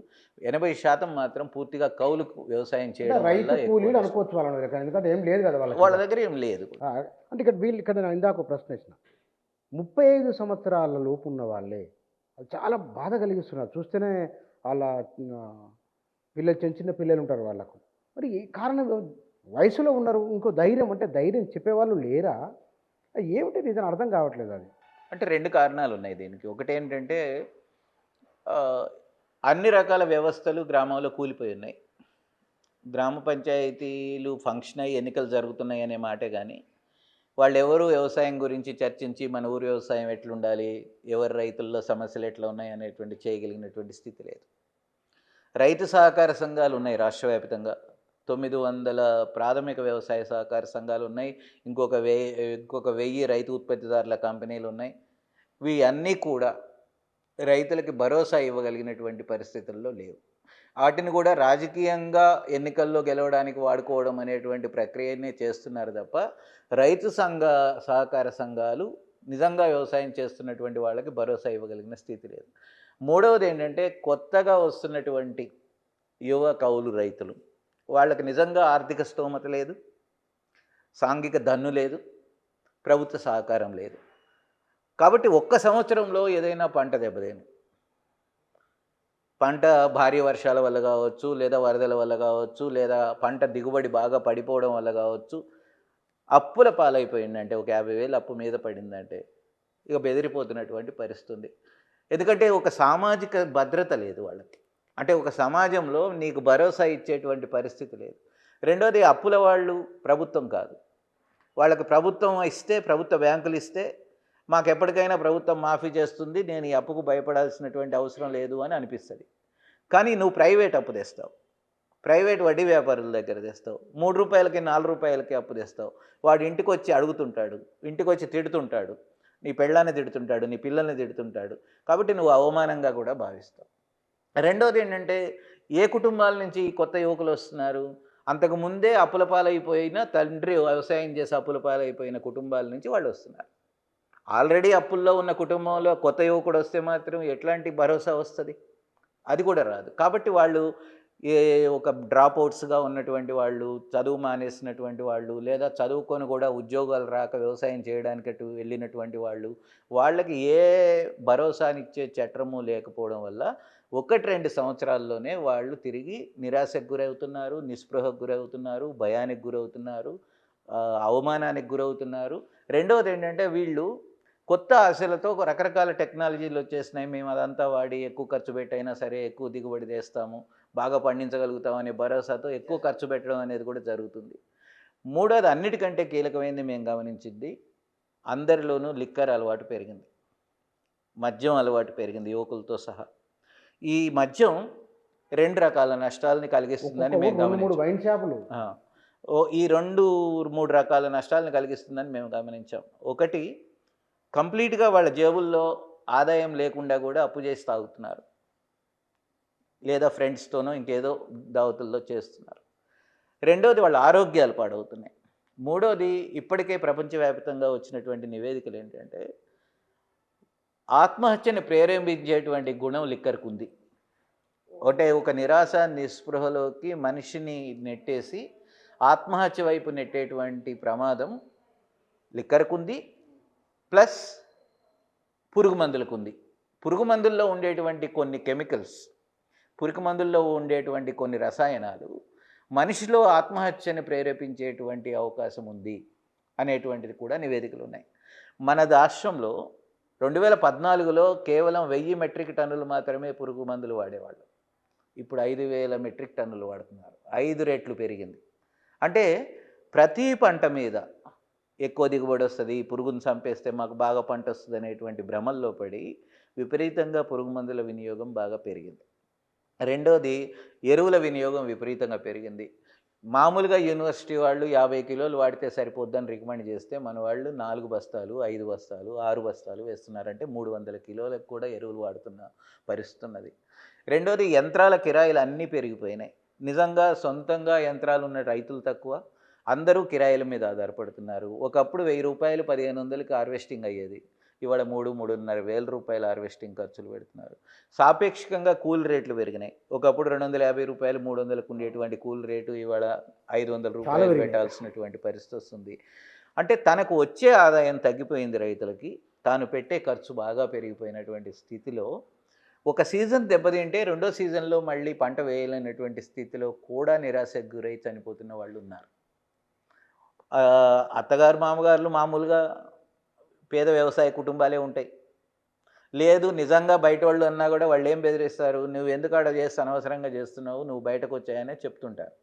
80% మాత్రం పూర్తిగా కౌలుకు వ్యవసాయం అంటే చేయడం రైతు వల్ల కూలీలు ఎక్కువ అనుకోవచ్చు వాళ్ళ దగ్గర, ఎందుకంటే ఏం లేదు కదా వాళ్ళకి. వాళ్ళ దగ్గర ఏం లేదు. అంటే ఇక్కడ నేను ఇందాక ఒక ప్రశ్న ఇచ్చిన, 35 సంవత్సరాల లోపు ఉన్న వాళ్ళే అది చాలా బాధ కలిగిస్తున్నారు చూస్తేనే. వాళ్ళ ఆ, పిల్లలు చిన్న చిన్న పిల్లలు ఉంటారు వాళ్ళకు. మరి ఈ కారణం వయసులో ఉన్నారు, ఇంకో ధైర్యం అంటే ధైర్యం చెప్పేవాళ్ళు లేరా? ఏమిటి రీజన్ అర్థం కావట్లేదు అది. అంటే 2 కారణాలు ఉన్నాయి దీనికి. ఒకటేంటంటే అన్ని రకాల వ్యవస్థలు గ్రామంలో కూలిపోయి ఉన్నాయి. గ్రామ పంచాయతీలు ఫంక్షన్ అయ్యి ఎన్నికలు జరుగుతున్నాయి అనే మాటే కానీ వాళ్ళెవరూ వ్యవసాయం గురించి చర్చించి మన ఊరు వ్యవసాయం ఎట్లుండాలి, ఎవరి రైతుల్లో సమస్యలు ఎట్లా ఉన్నాయి అనేటువంటి చేయగలిగినటువంటి స్థితి లేదు. రైతు సహకార సంఘాలు ఉన్నాయి రాష్ట్ర వ్యాప్తంగా. 900 ప్రాథమిక వ్యవసాయ సహకార సంఘాలు ఉన్నాయి. ఇంకొక 1000 రైతు ఉత్పత్తిదారుల కంపెనీలు ఉన్నాయి. ఇవన్నీ కూడా రైతులకి భరోసా ఇవ్వగలిగినటువంటి పరిస్థితుల్లో లేవు. వాటిని కూడా రాజకీయంగా ఎన్నికల్లో గెలవడానికి వాడుకోవడం అనేటువంటి ప్రక్రియనే చేస్తున్నారు తప్ప రైతు సహకార సంఘాలు నిజంగా వ్యవసాయం చేస్తున్నటువంటి వాళ్ళకి భరోసా ఇవ్వగలిగిన స్థితి లేదు. మూడవది ఏంటంటే, కొత్తగా వస్తున్నటువంటి యువ కౌలు రైతులు వాళ్ళకి నిజంగా ఆర్థిక స్తోమత లేదు, సాంఘిక దన్ను లేదు, ప్రభుత్వ సహకారం లేదు. కాబట్టి ఒక్క సంవత్సరంలో ఏదైనా పంట దెబ్బతింది, పంట భారీ వర్షాల వల్ల కావచ్చు, లేదా వరదల వల్ల కావచ్చు, లేదా పంట దిగుబడి బాగా పడిపోవడం వల్ల కావచ్చు, అప్పుల పాలైపోయిందంటే, ఒక 50,000 అప్పు మీద పడిందంటే ఇక బెదిరిపోతున్నటువంటి పరిస్థితి. ఎందుకంటే ఒక సామాజిక భద్రత లేదు వాళ్ళకి. అంటే ఒక సమాజంలో నీకు భరోసా ఇచ్చేటువంటి పరిస్థితి లేదు. రెండోది, అప్పుల వాళ్ళు ప్రభుత్వం కాదు. వాళ్ళకి ప్రభుత్వం ఇస్తే, ప్రభుత్వ బ్యాంకులు ఇస్తే మాకు ఎప్పటికైనా ప్రభుత్వం మాఫీ చేస్తుంది, నేను ఈ అప్పుకు భయపడాల్సినటువంటి అవసరం లేదు అని అనిపిస్తుంది. కానీ నువ్వు ప్రైవేట్ అప్పు తెస్తావు, ప్రైవేట్ వడ్డీ వ్యాపారుల దగ్గర తెస్తావు, 3 రూపాయలకి 4 రూపాయలకి అప్పు తెస్తావు. వాడు ఇంటికి వచ్చి అడుగుతుంటాడు, ఇంటికి వచ్చి తిడుతుంటాడు, నీ పెళ్ళాన్ని తిడుతుంటాడు, నీ పిల్లల్ని తిడుతుంటాడు. కాబట్టి నువ్వు అవమానంగా కూడా భావిస్తావు. రెండోది ఏంటంటే, ఏ కుటుంబాల నుంచి ఈ కొత్త యువకులు వస్తున్నారు? అంతకుముందే అప్పుల పాలైపోయిన తండ్రి వ్యవసాయం చేసి అప్పుల పాలైపోయిన కుటుంబాల నుంచి వాళ్ళు వస్తున్నారు. ఆల్రెడీ అప్పుల్లో ఉన్న కుటుంబంలో కొత్త యువకుడు వస్తే మాత్రం ఎట్లాంటి భరోసా వస్తుంది? అది కూడా రాదు. కాబట్టి వాళ్ళు ఒక డ్రాప్అవుట్స్గా ఉన్నటువంటి వాళ్ళు, చదువు మానేసినటువంటి వాళ్ళు, లేదా చదువుకొని కూడా ఉద్యోగాలు రాక వ్యవసాయం చేయడానికి అటు వెళ్ళినటువంటి వాళ్ళు, వాళ్ళకి ఏ భరోసానిచ్చే చట్టము లేకపోవడం వల్ల 1-2 సంవత్సరాల్లోనే వాళ్ళు తిరిగి నిరాశకు గురవుతున్నారు, నిస్పృహకు గురవుతున్నారు, భయానికి గురవుతున్నారు, అవమానానికి గురవుతున్నారు. రెండవది ఏంటంటే, వీళ్ళు కొత్త ఆశలతో రకరకాల టెక్నాలజీలు వచ్చేసినాయి, మేము అదంతా వాడి ఎక్కువ ఖర్చు పెట్టైనా సరే ఎక్కువ దిగుబడి తెస్తాము, బాగా పండించగలుగుతాం అనే భరోసాతో ఎక్కువ ఖర్చు పెట్టడం అనేది కూడా జరుగుతుంది. మూడోది, అన్నిటికంటే కీలకమైనది మేము గమనించింది, అందరిలోనూ లిక్కర్ అలవాటు పెరిగింది, మద్యం అలవాటు పెరిగింది యువకులతో సహా. ఈ మద్యం 2 రకాల నష్టాలని కలిగిస్తుందని మేము గమనించాం. వైన్ షాపులు ఈ 2-3 రకాల నష్టాలను కలిగిస్తుందని మేము గమనించాం. ఒకటి, కంప్లీట్గా వాళ్ళ జేబుల్లో ఆదాయం లేకుండా కూడా అప్పు చేసి తాగుతున్నారు, లేదా ఫ్రెండ్స్తోనో ఇంకేదో దావతుల్లో చేస్తున్నారు. రెండోది, వాళ్ళ ఆరోగ్యాలు పాడవుతున్నాయి. మూడోది, ఇప్పటికే ప్రపంచవ్యాప్తంగా వచ్చినటువంటి నివేదికలు ఏంటంటే, ఆత్మహత్యని ప్రేరేపించేటువంటి గుణం లిక్కర్కు ఉంది. ఒక నిరాశ నిస్పృహలోకి మనిషిని నెట్టేసి ఆత్మహత్య వైపు నెట్టేటువంటి ప్రమాదం లిక్కర్కు ఉంది, ప్లస్ పురుగు మందులకు ఉంది. పురుగు మందుల్లో ఉండేటువంటి కొన్ని కెమికల్స్, పురుగు మందుల్లో ఉండేటువంటి కొన్ని రసాయనాలు మనిషిలో ఆత్మహత్యని ప్రేరేపించేటువంటి అవకాశం ఉంది అనేటువంటిది కూడా నివేదికలు ఉన్నాయి. మన రాష్ట్రంలో 2014లో కేవలం 1000 మెట్రిక్ టన్నులు మాత్రమే పురుగు మందులు వాడేవాళ్ళు. ఇప్పుడు 5000 మెట్రిక్ టన్నులు వాడుతున్నారు. 5 రెట్లు పెరిగింది. అంటే ప్రతి పంట మీద ఎక్కువ దిగుబడి వస్తుంది, పురుగును చంపేస్తే మాకు బాగా పంట వస్తుంది అనేటువంటి భ్రమల్లో పడి విపరీతంగా పురుగు మందుల వినియోగం బాగా పెరిగింది. రెండోది ఎరువుల వినియోగం విపరీతంగా పెరిగింది. మామూలుగా యూనివర్సిటీ వాళ్ళు 50 కిలోలు వాడితే సరిపోద్దని రికమెండ్ చేస్తే మన వాళ్ళు 4 బస్తాలు, 5 బస్తాలు, 6 బస్తాలు వేస్తున్నారంటే 300 కిలోలకు కూడా ఎరువులు వాడుతున్న పరిస్థితి ఉన్నది. రెండోది యంత్రాల కిరాయిలు అన్నీ పెరిగిపోయినాయి. నిజంగా సొంతంగా యంత్రాలు ఉన్న రైతులు తక్కువ, అందరూ కిరాయిల మీద ఆధారపడుతున్నారు. ఒకప్పుడు 1000 రూపాయలు 1500కి హార్వెస్టింగ్ అయ్యేది. ఇవాళ 3-3.5 వేల రూపాయల హార్వెస్టింగ్ ఖర్చులు పెడుతున్నారు. సాపేక్షంగా కూల్ రేట్లు పెరిగినాయి. ఒకప్పుడు 250 రూపాయలు 300కు ఉండేటువంటి కూల్ రేటు ఇవాళ 500 రూపాయలు పెట్టాల్సినటువంటి పరిస్థితి వస్తుంది. అంటే తనకు వచ్చే ఆదాయం తగ్గిపోయింది రైతులకి, తాను పెట్టే ఖర్చు బాగా పెరిగిపోయినటువంటి స్థితిలో ఒక సీజన్ దెబ్బతింటే రెండో సీజన్లో మళ్ళీ పంట వేయలేనటువంటి స్థితిలో కూడా నిరాశకు గురై చనిపోతున్న వాళ్ళు ఉన్నారు. అత్తగారు మామగారులు మామూలుగా పేద వ్యవసాయ కుటుంబాలే ఉంటాయి. లేదు నిజంగా బయట వాళ్ళు అన్నా కూడా వాళ్ళు ఏం బెదిరిస్తారు, నువ్వు ఎందుకు ఆడ చేస్తే అనవసరంగా చేస్తున్నావు, నువ్వు బయటకు వచ్చాయనే చెప్తుంటారు.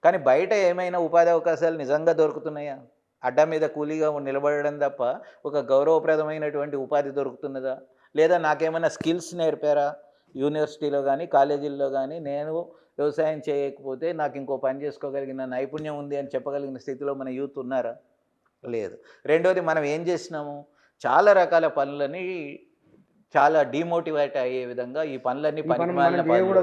కానీ బయట ఏమైనా ఉపాధి అవకాశాలు నిజంగా దొరుకుతున్నాయా? అడ్డా మీద కూలీగా నిలబడడం తప్ప ఒక గౌరవప్రదమైనటువంటి ఉపాధి దొరుకుతున్నదా? లేదా నాకేమైనా స్కిల్స్ నేర్పారా యూనివర్సిటీలో కానీ కాలేజీల్లో కానీ? నేను వ్యవసాయం చేయకపోతే నాకు ఇంకో పని చేసుకోగలిగిన నైపుణ్యం ఉంది అని చెప్పగలిగిన స్థితిలో మన యూత్ ఉన్నారా? లేదు. రెండోది మనం ఏం చేసినాము, చాలా రకాల పనులని చాలా డిమోటివేట్ అయ్యే విధంగా ఈ పనులన్నీ పనికిమాలిన పనులు,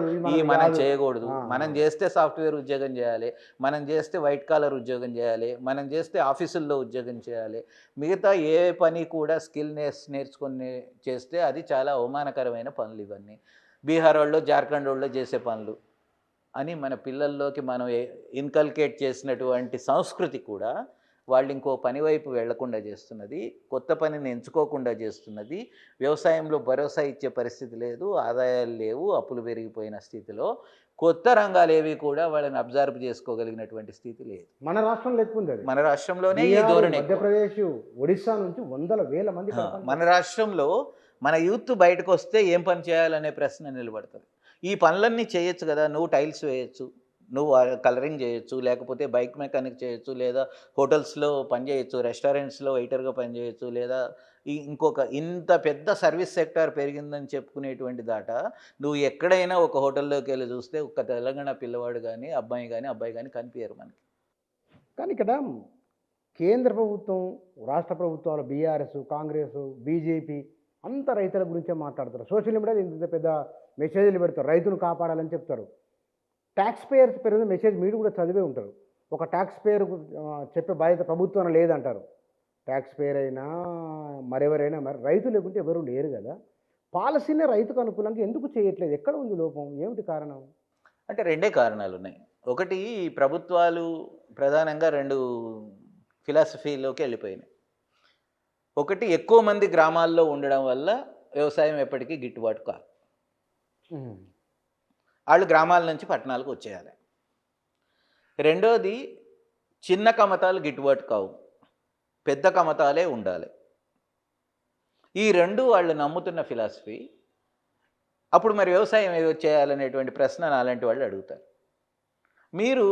మనం చేయకూడదు, మనం చేస్తే సాఫ్ట్వేర్ ఉద్యోగం చేయాలి, మనం చేస్తే వైట్ కాలర్ ఉద్యోగం చేయాలి, మనం చేస్తే ఆఫీసుల్లో ఉద్యోగం చేయాలి, మిగతా ఏ పని కూడా స్కిల్ నేర్చుకొని చేస్తే అది చాలా అవమానకరమైన పనులు ఇవన్నీ, బీహార్ వాళ్ళు జార్ఖండ్ వాళ్ళు చేసే పనులు అని మన పిల్లల్లోకి మనం ఇన్కల్కేట్ చేసినటువంటి సంస్కృతి కూడా వాళ్ళు ఇంకో పని వైపు వెళ్లకుండా చేస్తున్నది, కొత్త పనిని ఎంచుకోకుండా చేస్తున్నది. వ్యవసాయంలో భరోసా ఇచ్చే పరిస్థితి లేదు, ఆదాయాలు లేవు, అప్పులు పెరిగిపోయిన స్థితిలో కొత్త రంగాలు ఏవి కూడా వాళ్ళని అబ్జర్వ్ చేసుకోగలిగినటువంటి స్థితి లేదు. మన రాష్ట్రంలో ఎక్కువ ఉంది. మన రాష్ట్రంలోనే ఈ ధోరణి. మధ్యప్రదేశ్, ఒడిశా నుంచి వందల వేల మంది. మన రాష్ట్రంలో మన యూత్ బయటకు వస్తే ఏం పని చేయాలనే ప్రశ్న నిలబడుతుంది. ఈ పనులన్నీ చేయొచ్చు కదా, నువ్వు టైల్స్ వేయచ్చు, నువ్వు కలరింగ్ చేయొచ్చు, లేకపోతే బైక్ మెకానిక్ చేయొచ్చు, లేదా హోటల్స్లో పనిచేయచ్చు, రెస్టారెంట్స్లో వెయిటర్గా పనిచేయచ్చు, లేదా ఇంకొక ఇంత పెద్ద సర్వీస్ సెక్టార్ పెరిగిందని చెప్పుకునేటువంటి దాట నువ్వు ఎక్కడైనా ఒక హోటల్లోకి వెళ్ళి చూస్తే ఒక తెలంగాణ పిల్లవాడు కానీ అబ్బాయి కానీ కనిపించరు మనకి. కానీ ఇక్కడ కేంద్ర ప్రభుత్వం, రాష్ట్ర ప్రభుత్వాలు, బీఆర్ఎస్, కాంగ్రెస్, బీజేపీ అంత రైతుల గురించే మాట్లాడతారు. సోషల్ మీడియాలో ఇంత పెద్ద మెసేజ్లు పెడతారు, రైతును కాపాడాలని చెప్తారు. ట్యాక్స్ పేయర్స్ పెరిగిన మెసేజ్ మీరు కూడా చదివే ఉంటారు. ఒక ట్యాక్స్ పేయర్ చెప్పే బాధ్యత ప్రభుత్వం లేదంటారు. ట్యాక్స్ పేయర్ అయినా మరెవరైనా మరి రైతు లేకుంటే ఎవరు లేరు కదా. పాలసీనే రైతుకు అనుకూలంగా ఎందుకు చేయట్లేదు? ఎక్కడ ఉంది లోపం? ఏమిటి కారణం? అంటే రెండే కారణాలు ఉన్నాయి. ఒకటి, ప్రభుత్వాలు ప్రధానంగా 2 ఫిలాసఫీలోకి వెళ్ళిపోయినాయి. ఒకటి, ఎక్కువ మంది గ్రామాల్లో ఉండడం వల్ల వ్యవసాయం ఎప్పటికీ గిట్టుబాటు కాదు, వాళ్ళు గ్రామాల నుంచి పట్టణాలకు వచ్చేయాలి. రెండోది, చిన్న కమతాలు గిట్టుబాటు కావు, పెద్ద కమతాలే ఉండాలి. ఈ 2 వాళ్ళు నమ్ముతున్న ఫిలాసఫీ. అప్పుడు మరి వ్యవసాయం ఏదో చేయాలనేటువంటి ప్రశ్న అలాంటి వాళ్ళు అడుగుతారు. మీరు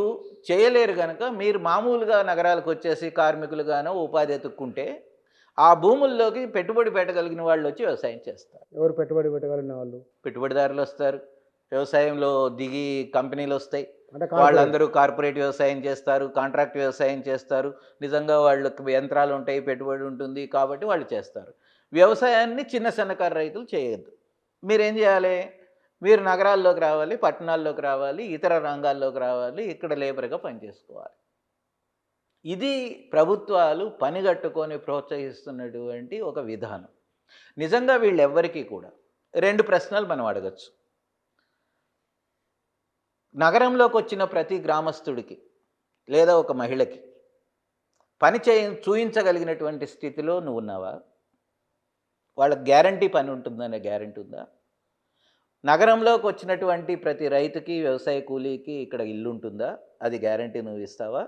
చేయలేరు కనుక మీరు మామూలుగా నగరాలకు వచ్చేసి కార్మికులుగానో ఉపాధి ఎత్తుక్కుంటే ఆ భూముల్లోకి పెట్టుబడి పెట్టగలిగిన వాళ్ళు వచ్చి వ్యవసాయం చేస్తారు. ఎవరు పెట్టుబడి పెట్టగలిగిన వాళ్ళు? పెట్టుబడిదారులు వస్తారు, వ్యవసాయంలో దిగి కంపెనీలు వస్తాయి, వాళ్ళందరూ కార్పొరేట్ వ్యవసాయం చేస్తారు, కాంట్రాక్ట్ వ్యవసాయం చేస్తారు. నిజంగా వాళ్ళకి యంత్రాలు ఉంటాయి, పెట్టుబడి ఉంటుంది కాబట్టి వాళ్ళు చేస్తారు. వ్యవసాయాన్ని చిన్న సన్నకారు రైతులు చేయొద్దు. మీరేం చేయాలి? మీరు నగరాల్లోకి రావాలి, పట్టణాల్లోకి రావాలి, ఇతర రంగాల్లోకి రావాలి, ఇక్కడ లేబర్గా పనిచేసుకోవాలి. ఇది ప్రభుత్వాలు పనిగట్టుకొని ప్రోత్సహిస్తున్నటువంటి ఒక విధానం. నిజంగా వీళ్ళెవ్వరికీ కూడా 2 ప్రశ్నలు మనం అడగచ్చు. నగరంలోకి వచ్చిన ప్రతి గ్రామస్తుడికి లేదా ఒక మహిళకి పని చూయించగలిగినటువంటి స్థితిలో నువ్వు ఉన్నావా? వాళ్ళకి గ్యారంటీ పని ఉంటుందనే గ్యారంటీ ఉందా? నగరంలోకి వచ్చినటువంటి ప్రతి రైతుకి, వ్యవసాయ కూలీకి ఇక్కడ ఇల్లు ఉంటుందా? అది గ్యారంటీ నువ్వు ఇస్తావా?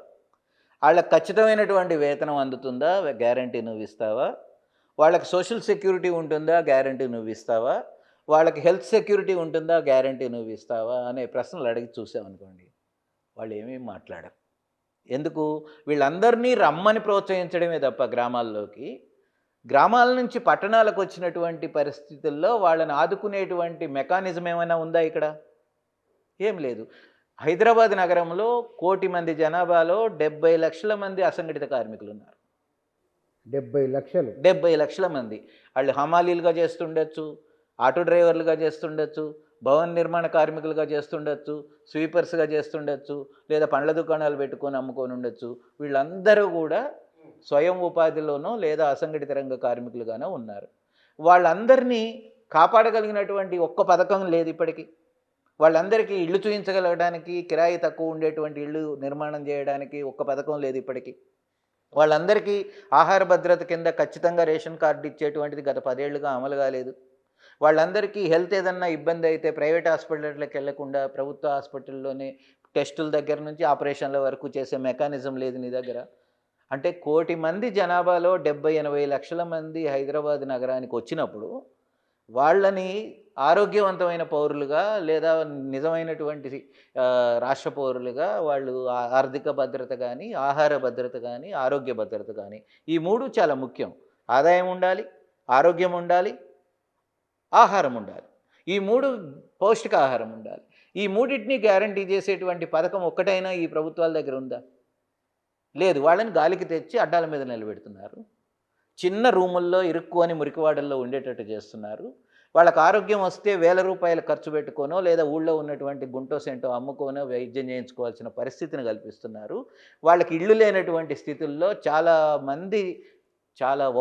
వాళ్ళకి ఖచ్చితమైనటువంటి వేతనం అందుతుందా? గ్యారంటీ నువ్వు ఇస్తావా? వాళ్ళకి సోషల్ సెక్యూరిటీ ఉంటుందా? గ్యారంటీ నువ్వు ఇస్తావా? వాళ్ళకి హెల్త్ సెక్యూరిటీ ఉంటుందా? గ్యారంటీ నువ్వు ఇస్తావా? అనే ప్రశ్నలు అడిగి చూసామనుకోండి, వాళ్ళు ఏమీ మాట్లాడరు. ఎందుకు? వీళ్ళందరినీ రమ్మని ప్రోత్సహించడమే తప్ప గ్రామాల నుంచి పట్టణాలకు వచ్చినటువంటి పరిస్థితుల్లో వాళ్ళని ఆదుకునేటువంటి మెకానిజం ఏమైనా ఉందా ఇక్కడ? ఏం లేదు. హైదరాబాద్ నగరంలో 1,00,00,000 మంది జనాభాలో 70 లక్షల మంది అసంఘటిత కార్మికులున్నారు. 70 లక్షలు. 70 లక్షల మంది. వాళ్ళు హమాలీలుగా చేస్తుండొచ్చు, ఆటో డ్రైవర్లుగా చేస్తుండొచ్చు, భవన నిర్మాణ కార్మికులుగా చేస్తుండొచ్చు, స్వీపర్స్గా చేస్తుండొచ్చు, లేదా పండ్ల దుకాణాలు పెట్టుకొని అమ్ముకొని ఉండొచ్చు. వీళ్ళందరూ కూడా స్వయం ఉపాధిలోనో లేదా అసంఘటిత రంగ కార్మికులుగానో ఉన్నారు. వాళ్ళందరినీ కాపాడగలిగినటువంటి ఒక్క పథకం లేదు ఇప్పటికీ. వాళ్ళందరికీ ఇళ్ళు చూయించగలగడానికి, కిరాయి తక్కువ ఉండేటువంటి ఇళ్ళు నిర్మాణం చేయడానికి ఒక్క పథకం లేదు ఇప్పటికీ. వాళ్ళందరికీ ఆహార భద్రత కింద ఖచ్చితంగా రేషన్ కార్డు ఇచ్చేటువంటిది గత 10 ఏళ్లుగా అమలు కాలేదు. వాళ్ళందరికీ హెల్త్ ఏదన్నా ఇబ్బంది అయితే ప్రైవేట్ హాస్పిటల్కి వెళ్లకుండా ప్రభుత్వ హాస్పిటల్లోనే టెస్టుల దగ్గర నుంచి ఆపరేషన్ల వరకు చేసే మెకానిజం లేదు నీ దగ్గర. అంటే 1,00,00,000 మంది జనాభాలో 70-80 లక్షల మంది హైదరాబాద్ నగరానికి వచ్చినప్పుడు వాళ్ళని ఆరోగ్యవంతమైన పౌరులుగా లేదా నిజమైనటువంటి రాష్ట్ర పౌరులుగా వాళ్ళు ఆర్థిక భద్రత కానీ, ఆహార భద్రత కానీ, ఆరోగ్య భద్రత కానీ ఈ 3 చాలా ముఖ్యం. ఆదాయం ఉండాలి, ఆరోగ్యం ఉండాలి, ఆహారం ఉండాలి. ఈ 3 పౌష్టికాహారం ఉండాలి. ఈ మూడింటిని గ్యారంటీ చేసేటువంటి పథకం ఒక్కటైనా ఈ ప్రభుత్వాల దగ్గర ఉందా? లేదు. వాళ్ళని గాలికి తెచ్చి అడ్డాల మీద నిలబెడుతున్నారు. చిన్న రూముల్లో ఇరుక్కుని మురికివాడల్లో ఉండేటట్టు చేస్తున్నారు. వాళ్ళకి ఆరోగ్యం వస్తే వేల రూపాయలు ఖర్చు పెట్టుకోనో లేదా ఊళ్ళో ఉన్నటువంటి గుంటో సెంటో అమ్ముకోనో వైద్యం చేయించుకోవాల్సిన పరిస్థితిని కల్పిస్తున్నారు. వాళ్ళకి ఇళ్ళు లేనటువంటి స్థితుల్లో చాలామంది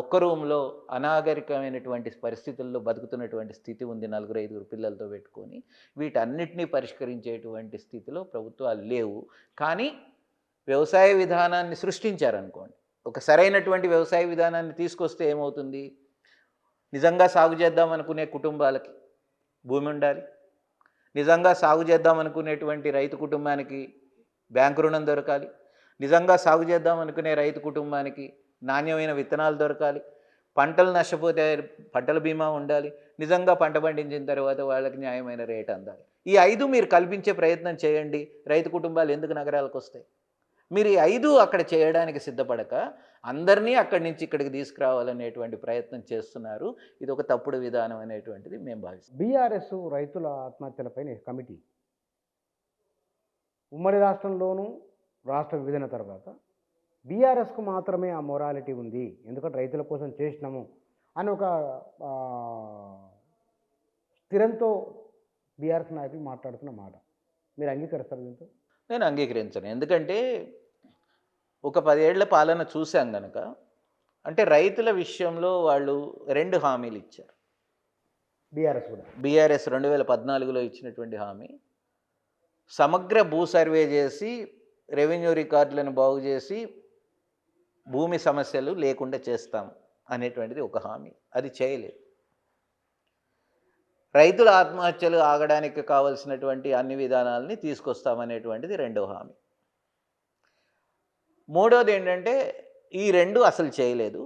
ఒక్క రూమ్లో అనాగరికమైనటువంటి పరిస్థితుల్లో బతుకుతున్నటువంటి స్థితి ఉంది. 4-5 పిల్లలతో పెట్టుకొని వీటన్నిటినీ పరిష్కరించేటువంటి స్థితిలో ప్రభుత్వాలు లేవు. కానీ వ్యవసాయ విధానాన్ని సృష్టించారనుకోండి, ఒక సరైనటువంటి వ్యవసాయ విధానాన్ని తీసుకొస్తే ఏమవుతుంది? నిజంగా సాగు చేద్దామనుకునే కుటుంబాలకి భూమి ఉండాలి, నిజంగా సాగు చేద్దామనుకునేటువంటి రైతు కుటుంబానికి బ్యాంకు రుణం దొరకాలి, నిజంగా సాగు చేద్దామనుకునే రైతు కుటుంబానికి నాణ్యమైన విత్తనాలు దొరకాలి, పంటలు నష్టపోతే పంటల బీమా ఉండాలి, నిజంగా పంట పండించిన తర్వాత వాళ్ళకి న్యాయమైన రేట్ అందాలి. ఈ 5 మీరు కల్పించే ప్రయత్నం చేయండి. రైతు కుటుంబాలు ఎందుకు నగరాలకు వస్తాయి? మీరు ఈ 5 అక్కడ చేయడానికి సిద్ధపడక అందరినీ అక్కడి నుంచి ఇక్కడికి తీసుకురావాలనేటువంటి ప్రయత్నం చేస్తున్నారు. ఇది ఒక తప్పుడు విధానం అనేటువంటిది మేము భావిస్తాం. బీఆర్ఎస్ రైతుల ఆత్మహత్యలపైన కమిటీ ఉమ్మడి రాష్ట్రంలోనూ రాష్ట్ర విభజన తర్వాత బీఆర్ఎస్కు మాత్రమే ఆ మొరాలిటీ ఉంది, ఎందుకంటే రైతుల కోసం చేసినాము అని ఒక స్థిరంతో బీఆర్ఎస్ నాయకులు మాట్లాడుతున్న మాట మీరు అంగీకరిస్తారు దీంతో? నేను అంగీకరించను. ఎందుకంటే ఒక 10 ఏళ్ల పాలన చూశాం గనక, అంటే రైతుల విషయంలో వాళ్ళు 2 హామీలు ఇచ్చారు. బీఆర్ఎస్ 2014లో ఇచ్చినటువంటి హామీ సమగ్ర భూ సర్వే చేసి రెవెన్యూ రికార్డులను బాగు చేసి భూమి సమస్యలు లేకుండా చేస్తాం అనేటువంటిది ఒక హామీ. అది చేయలేదు. రైతుల ఆత్మహత్యలు ఆగడానికి కావలసినటువంటి అన్ని విధానాలని తీసుకొస్తామనేటువంటిది రెండో హామీ. మూడోది ఏంటంటే ఈ 2 అసలు చేయలేదు.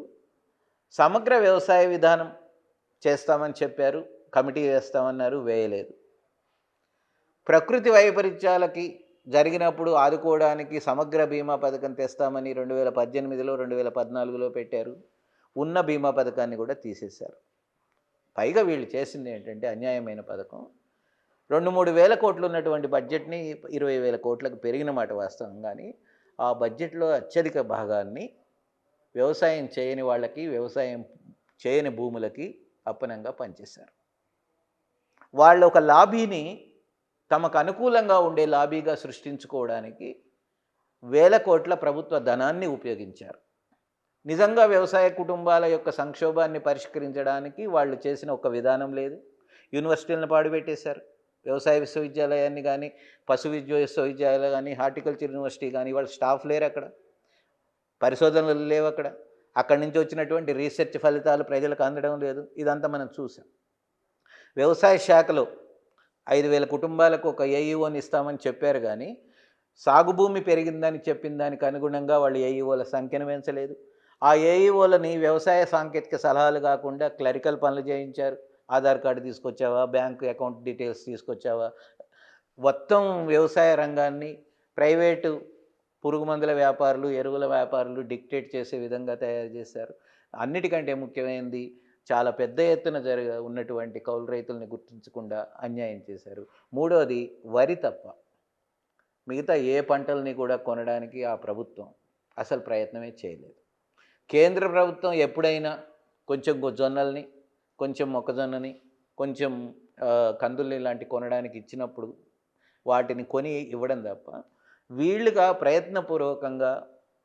సమగ్ర వ్యవసాయ విధానం చేస్తామని చెప్పారు, కమిటీ వేస్తామన్నారు, వేయలేదు. ప్రకృతి వైపరీత్యాలకి జరిగినప్పుడు ఆదుకోవడానికి సమగ్ర బీమా పథకం తెస్తామని 2018లో 2014లో పెట్టారు. ఉన్న బీమా పథకాన్ని కూడా తీసేశారు. పైగా వీళ్ళు చేసింది ఏంటంటే అన్యాయమైన పథకం. 2-3 వేల కోట్లు ఉన్నటువంటి బడ్జెట్ని 20,000 కోట్లకు పెరిగిన మాట వాస్తవం. కానీ ఆ బడ్జెట్లో అత్యధిక భాగాన్ని వ్యవసాయం చేయని వాళ్ళకి, వ్యవసాయం చేయని భూములకి అప్పనంగా పనిచేశారు. వాళ్ళు ఒక లాబీని తమకు అనుకూలంగా ఉండే లాబీగా సృష్టించుకోవడానికి వేల కోట్ల ప్రభుత్వ ధనాన్ని ఉపయోగించారు. నిజంగా వ్యవసాయ కుటుంబాల యొక్క సంక్షోభాన్ని పరిష్కరించడానికి వాళ్ళు చేసిన ఒక విధానం లేదు. యూనివర్సిటీలను పాడుపెట్టేశారు. వ్యవసాయ విశ్వవిద్యాలయాన్ని కానీ, పశు విశ్వవిద్యాలయాలు కానీ, హార్టికల్చర్ యూనివర్సిటీ కానీ వాళ్ళ స్టాఫ్ లేరు అక్కడ, పరిశోధనలు లేవు అక్కడ. అక్కడి నుంచి వచ్చినటువంటి రీసెర్చ్ ఫలితాలు ప్రజలకు అందడం లేదు. ఇదంతా మనం చూసాం. వ్యవసాయ శాఖలో 5,000 కుటుంబాలకు ఒక ఏఈఓని ఇస్తామని చెప్పారు కానీ సాగు భూమి పెరిగిందని చెప్పిన దానికి అనుగుణంగా వాళ్ళు ఏఈఓల సంఖ్యను పెంచలేదు. ఆ ఏఈఓలని వ్యవసాయ సాంకేతిక సలహాలు కాకుండా క్లరికల్ పనులు చేయించారు. ఆధార్ కార్డు తీసుకొచ్చావా, బ్యాంక్ అకౌంట్ డీటెయిల్స్ తీసుకొచ్చావా, మొత్తం వ్యవసాయ రంగాన్ని ప్రైవేటు పురుగు మందుల వ్యాపారులు, ఎరువుల వ్యాపారులు డిక్టేట్ చేసే విధంగా తయారు చేశారు. అన్నిటికంటే ముఖ్యమైనది చాలా పెద్ద ఎత్తున ఉన్నటువంటి కౌలు రైతుల్ని గుర్తించకుండా అన్యాయం చేశారు. మూడోది వరి తప్ప మిగతా ఏ పంటల్ని కూడా కొనడానికి ఆ ప్రభుత్వం అసలు ప్రయత్నమే చేయలేదు. కేంద్ర ప్రభుత్వం ఎప్పుడైనా కొంచెం జొన్నల్ని, కొంచెం మొక్కజొన్నని, కొంచెం కందుల్ని లాంటి కొనడానికి ఇచ్చినప్పుడు వాటిని కొని ఇవ్వడం తప్ప వీళ్ళుగా ప్రయత్నపూర్వకంగా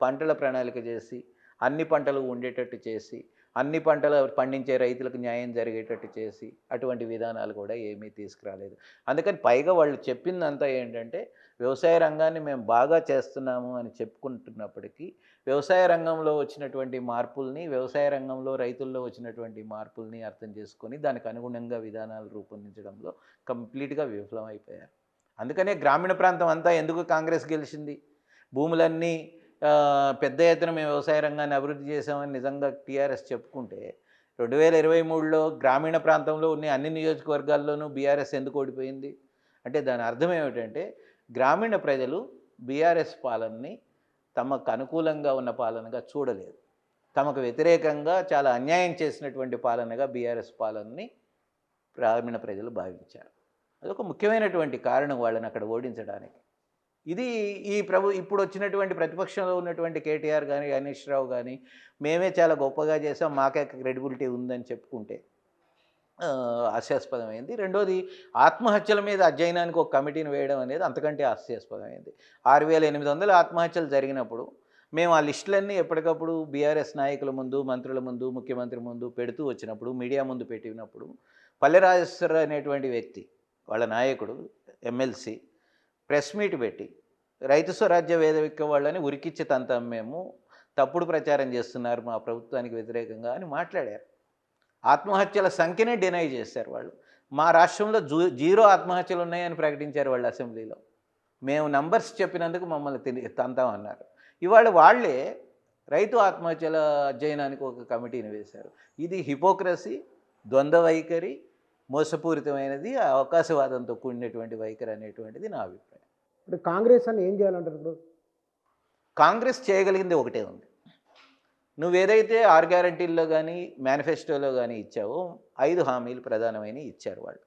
పంటల ప్రణాళిక చేసి అన్ని పంటలు ఉండేటట్టు చేసి అన్ని పంటలు పండించే రైతులకు న్యాయం జరిగేటట్టు చేసి అటువంటి విధానాలు కూడా ఏమీ తీసుకురాలేదు. అందుకని పైగా వాళ్ళు చెప్పిందంతా ఏంటంటే వ్యవసాయ రంగాన్ని మేము బాగా చేస్తున్నాము అని చెప్పుకుంటున్నప్పటికీ వ్యవసాయ రంగంలో వచ్చినటువంటి మార్పుల్ని, వ్యవసాయ రంగంలో రైతుల్లో వచ్చినటువంటి మార్పుల్ని అర్థం చేసుకొని దానికి అనుగుణంగా విధానాలు రూపొందించడంలో కంప్లీట్గా విఫలమైపోయారు. అందుకనే గ్రామీణ ప్రాంతం అంతా ఎందుకు కాంగ్రెస్ గెలిచింది? భూములన్నీ పెద్ద ఎత్తున మేము వ్యవసాయ రంగాన్ని అభివృద్ధి చేసామని నిజంగా టీఆర్ఎస్ చెప్పుకుంటే 2023లో గ్రామీణ ప్రాంతంలో ఉన్న అన్ని నియోజకవర్గాల్లోనూ బీఆర్ఎస్ ఎందుకు ఓడిపోయింది? అంటే దాని అర్థం ఏమిటంటే గ్రామీణ ప్రజలు బీఆర్ఎస్ పాలనని తమకు అనుకూలంగా ఉన్న పాలనగా చూడలేదు. తమకు వ్యతిరేకంగా చాలా అన్యాయం చేసినటువంటి పాలనగా బీఆర్ఎస్ పాలనని గ్రామీణ ప్రజలు భావించారు. అదొక ముఖ్యమైనటువంటి కారణం వాళ్ళని అక్కడ ఓడించడానికి. ఇది ఇప్పుడు వచ్చినటువంటి ప్రతిపక్షంలో ఉన్నటువంటి కేటీఆర్ కానీ, హరీష్ రావు కానీ మేమే చాలా గొప్పగా చేసాం, మాకే క్రెడిబిలిటీ ఉందని చెప్పుకుంటే హాస్యాస్పదమైంది. రెండోది ఆత్మహత్యల మీద అధ్యయనానికి ఒక కమిటీని వేయడం అనేది అంతకంటే హాస్యాస్పదమైంది. 6,800 ఆత్మహత్యలు జరిగినప్పుడు మేము ఆ లిస్టులన్నీ ఎప్పటికప్పుడు బీఆర్ఎస్ నాయకుల ముందు, మంత్రుల ముందు, ముఖ్యమంత్రి ముందు పెడుతూ వచ్చినప్పుడు, మీడియా ముందు పెట్టినప్పుడు పల్లె రాజేశ్వర అనేటువంటి వ్యక్తి వాళ్ళ నాయకుడు ఎమ్మెల్సీ ప్రెస్ మీట్ పెట్టి రైతు స్వరాజ్య వేదిక వాళ్ళని ఉరికిచ్చి తంతాం, మేము తప్పుడు ప్రచారం చేస్తున్నారు మా ప్రభుత్వానికి వ్యతిరేకంగా అని మాట్లాడారు. ఆత్మహత్యల సంఖ్యనే డినై చేశారు వాళ్ళు. మా రాష్ట్రంలో 0 ఆత్మహత్యలు ఉన్నాయని ప్రకటించారు వాళ్ళు అసెంబ్లీలో. మేము నంబర్స్ చెప్పినందుకు మమ్మల్ని తంతామన్నారు. ఇవాళ వాళ్ళే రైతు ఆత్మహత్యల అధ్యయనానికి ఒక కమిటీని వేశారు. ఇది హిపోక్రసీ, ద్వంద్వ వైఖరి, మోసపూరితమైనది, అవకాశవాదంతో కూడినటువంటి వైఖరి అనేటువంటిది నా అభిప్రాయం. ఇప్పుడు కాంగ్రెస్ అని ఏం చేయాలంటారు? ఇప్పుడు కాంగ్రెస్ చేయగలిగింది ఒకటే ఉంది. నువ్వేదైతే 6 గ్యారంటీల్లో కానీ మేనిఫెస్టోలో కానీ ఇచ్చావో 5 హామీలు ప్రధానమైనవి ఇచ్చారు వాళ్ళు.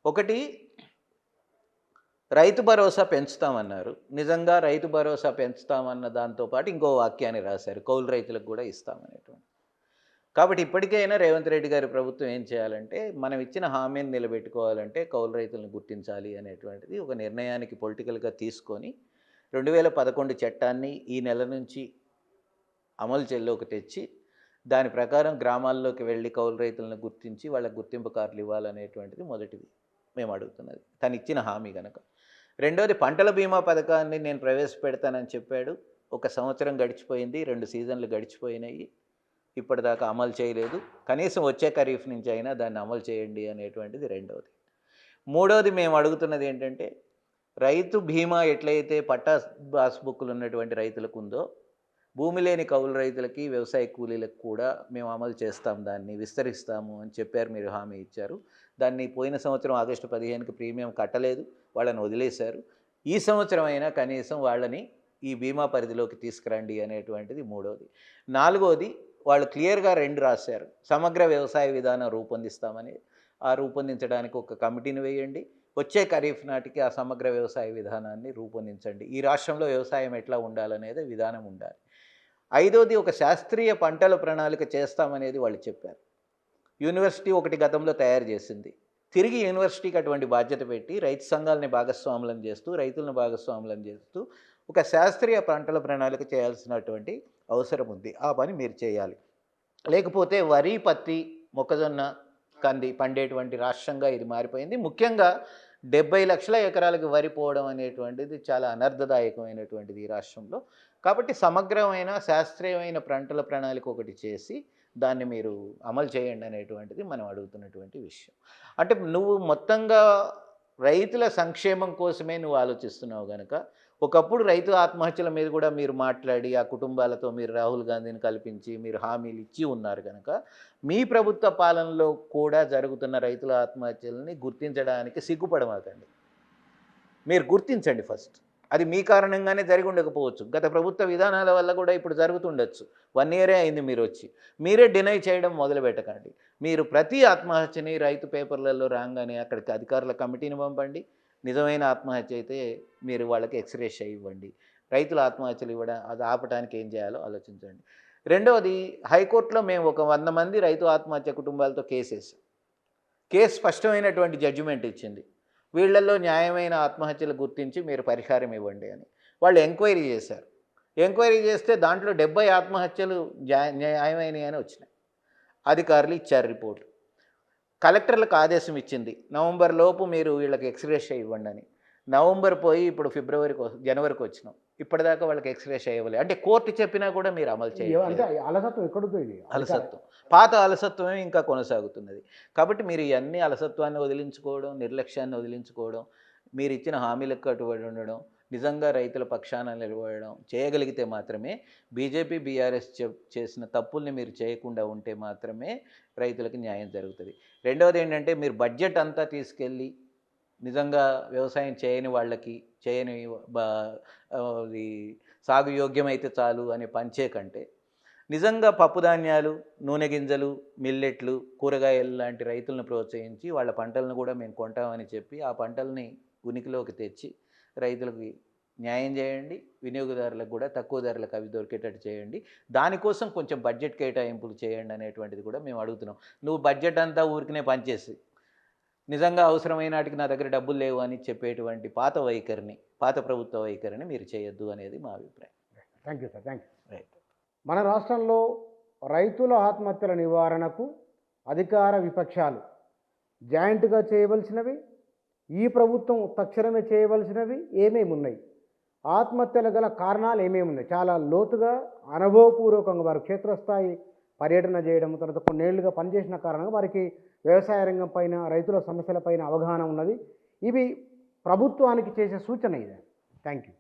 ఒకటి, రైతు భరోసా పెంచుతామన్నారు. నిజంగా రైతు భరోసా పెంచుతామన్న దాంతోపాటు ఇంకో వాక్యాన్ని రాశారు, కౌలు రైతులకు కూడా ఇస్తామనేటువంటి. కాబట్టి ఇప్పటికైనా రేవంత్ రెడ్డి గారి ప్రభుత్వం ఏం చేయాలంటే మనం ఇచ్చిన హామీని నిలబెట్టుకోవాలంటే కౌలు రైతులను గుర్తించాలి అనేటువంటిది ఒక నిర్ణయానికి పొలిటికల్గా తీసుకొని 2011 చట్టాన్ని ఈ నెల నుంచి అమలు చెల్లోకి తెచ్చి దాని ప్రకారం గ్రామాల్లోకి వెళ్ళి కౌలు రైతులను గుర్తించి వాళ్ళకి గుర్తింపు కార్డులు ఇవ్వాలనేటువంటిది మొదటిది మేము అడుగుతున్నది, తను ఇచ్చిన హామీ కనుక. రెండోది, పంటల బీమా పథకాన్ని నేను ప్రవేశపెడతానని చెప్పాడు. 1 సంవత్సరం గడిచిపోయింది, 2 సీజన్లు గడిచిపోయినాయి, ఇప్పటిదాకా అమలు చేయలేదు. కనీసం వచ్చే ఖరీఫ్ నుంచి అయినా దాన్ని అమలు చేయండి అనేటువంటిది రెండవది. మూడవది మేము అడుగుతున్నది ఏంటంటే రైతు బీమా ఎట్లయితే పట్టా పాస్బుక్లు ఉన్నటువంటి రైతులకు ఉందో భూమి లేని కౌలు రైతులకి, వ్యవసాయ కూలీలకు కూడా మేము అమలు చేస్తాం, దాన్ని విస్తరిస్తాము అని చెప్పారు, మీరు హామీ ఇచ్చారు. దాన్ని పోయిన సంవత్సరం ఆగస్టు 15కి ప్రీమియం కట్టలేదు, వాళ్ళని వదిలేశారు. ఈ సంవత్సరం అయినా కనీసం వాళ్ళని ఈ బీమా పరిధిలోకి తీసుకురండి అనేటువంటిది మూడవది. నాలుగవది, వాళ్ళు క్లియర్గా 2 రాశారు, సమగ్ర వ్యవసాయ విధానం రూపొందిస్తామని. ఆ రూపొందించడానికి ఒక కమిటీని వేయండి, వచ్చే ఖరీఫ్ నాటికి ఆ సమగ్ర వ్యవసాయ విధానాన్ని రూపొందించండి. ఈ రాష్ట్రంలో వ్యవసాయం ఎట్లా ఉండాలనేది విధానం ఉండాలి. ఐదోది, ఒక శాస్త్రీయ పంటల ప్రణాళిక చేస్తామనేది వాళ్ళు చెప్పారు. యూనివర్సిటీ ఒకటి గతంలో తయారు చేసింది, తిరిగి యూనివర్సిటీకి అటువంటి బాధ్యత పెట్టి రైతు సంఘాలని భాగస్వాములను చేస్తూ, రైతులను భాగస్వాములను చేస్తూ ఒక శాస్త్రీయ పంటల ప్రణాళిక చేయాల్సినటువంటి అవసరం ఉంది. ఆ పని మీరు చేయాలి. లేకపోతే వరి, పత్తి, మొక్కజొన్న, కంది పండేటువంటి రాష్ట్రంగా ఇది మారిపోయింది. ముఖ్యంగా 70 లక్షల ఎకరాలకు వరి పోవడం అనేటువంటిది చాలా అనర్థదాయకమైనటువంటిది ఈ రాష్ట్రంలో. కాబట్టి సమగ్రమైన శాస్త్రీయమైన పంటల ప్రణాళిక ఒకటి చేసి దాన్ని మీరు అమలు చేయండి అనేటువంటిది మనం అడుగుతున్నటువంటి విషయం. అంటే నువ్వు మొత్తంగా రైతుల సంక్షేమం కోసమే నువ్వు ఆలోచిస్తున్నావు గనక, ఒకప్పుడు రైతు ఆత్మహత్యల మీద కూడా మీరు మాట్లాడి ఆ కుటుంబాలతో మీరు రాహుల్ గాంధీని కల్పించి మీరు హామీలు ఇచ్చి ఉన్నారు కనుక, మీ ప్రభుత్వ పాలనలో కూడా జరుగుతున్న రైతుల ఆత్మహత్యలని గుర్తించడానికి సిగ్గుపడమాకండి. మీరు గుర్తించండి ఫస్ట్. అది మీ కారణంగానే జరిగి ఉండకపోవచ్చు. గత ప్రభుత్వ విధానాల వల్ల కూడా ఇప్పుడు జరుగుతుండొచ్చు. 1 ఇయరే అయింది మీరొచ్చి. మీరే డినై చేయడం మొదలుపెట్టకండి. మీరు ప్రతి ఆత్మహత్యని రైతు పేపర్లలో రాగానే అక్కడికి అధికారుల కమిటీని పంపండి. నిజమైన ఆత్మహత్య అయితే మీరు వాళ్ళకి ఎక్స్‌గ్రేషియా ఇవ్వండి. రైతుల ఆత్మహత్యలు అది ఆపటానికి ఏం చేయాలో ఆలోచించండి. రెండవది, హైకోర్టులో మేము ఒక 100 మంది రైతు ఆత్మహత్య కుటుంబాలతో కేసేసాం. కేసు స్పష్టమైనటువంటి జడ్జిమెంట్ ఇచ్చింది. వీళ్ళల్లో న్యాయమైన ఆత్మహత్యలు గుర్తించి మీరు పరిహారం ఇవ్వండి అని. వాళ్ళు ఎంక్వైరీ చేశారు. ఎంక్వైరీ చేస్తే దాంట్లో 70 ఆత్మహత్యలు న్యాయమైనవి అని వచ్చినాయి. అధికారులు ఇచ్చారు రిపోర్ట్. కలెక్టర్లకు ఆదేశం ఇచ్చింది, నవంబర్ లోపు మీరు వీళ్ళకి ఎక్స్‌గ్రేషియా ఇవ్వండి అని. నవంబర్ పోయి ఇప్పుడు జనవరికి వచ్చినాం. ఇప్పటిదాకా వాళ్ళకి ఎక్స్‌గ్రేషియా ఇవ్వలేదు. అంటే కోర్టు చెప్పినా కూడా మీరు అమలు అంటే చేయట్లేదు. అలసత్వం ఎక్కడుందో ఇది అలసత్వం, పాత అలసత్వమే ఇంకా కొనసాగుతున్నది. కాబట్టి మీరు ఇవన్నీ అలసత్వాన్ని వదిలించుకోవడం, నిర్లక్ష్యాన్ని వదిలించుకోవడం, మీరు ఇచ్చిన హామీలకు కట్టుబడి ఉండడం, నిజంగా రైతుల పక్షాన నిలబడడం చేయగలిగితే మాత్రమే, బీజేపీ బీఆర్ఎస్ చేసిన తప్పుల్ని మీరు చేయకుండా ఉంటే మాత్రమే రైతులకు న్యాయం జరుగుతుంది. రెండవది ఏంటంటే, మీరు బడ్జెట్ అంతా తీసుకెళ్ళి నిజంగా వ్యవసాయం చేయని వాళ్ళకి, చేయని సాగు యోగ్యమైతే చాలు అని పంచే కంటే, నిజంగా పప్పు ధాన్యాలు, నూనె గింజలు, మిల్లెట్లు, కూరగాయలు లాంటి రైతులను ప్రోత్సహించి వాళ్ళ పంటలను కూడా మేము కొంటామని చెప్పి ఆ పంటల్ని ఉనికిలోకి తెచ్చి రైతులకి న్యాయం చేయండి. వినియోగదారులకు కూడా తక్కువ ధరలకు అవి దొరికేటట్టు చేయండి. దానికోసం కొంచెం బడ్జెట్ కేటాయింపులు చేయండి అనేటువంటిది కూడా మేము అడుగుతున్నాం. నువ్వు బడ్జెట్ అంతా ఊరికనే పనిచేసి నిజంగా అవసరమైన వాటికి నా దగ్గర డబ్బులు లేవు అని చెప్పేటువంటి పాత ప్రభుత్వ వైఖరిని మీరు చేయొద్దు అనేది మా అభిప్రాయం. Thank you sir, thank you. Right. మన రాష్ట్రంలో రైతుల ఆత్మహత్యల నివారణకు అధికార విపక్షాలు జాయింట్గా చేయవలసినవి, ఈ ప్రభుత్వం తక్షణమే చేయవలసినవి ఏమేమి ఉన్నాయి, ఆత్మహత్యలు గల కారణాలు ఏమేమి ఉన్నాయి, చాలా లోతుగా అనుభవపూర్వకంగా వారు క్షేత్రస్థాయి పర్యటన చేయడం, తర్వాత కొన్నేళ్లుగా పనిచేసిన కారణంగా వారికి వ్యవసాయ రంగం పైన, రైతుల సమస్యల పైన అవగాహన ఉన్నది. ఇవి ప్రభుత్వానికి చేసే సూచన ఇది. Thank you.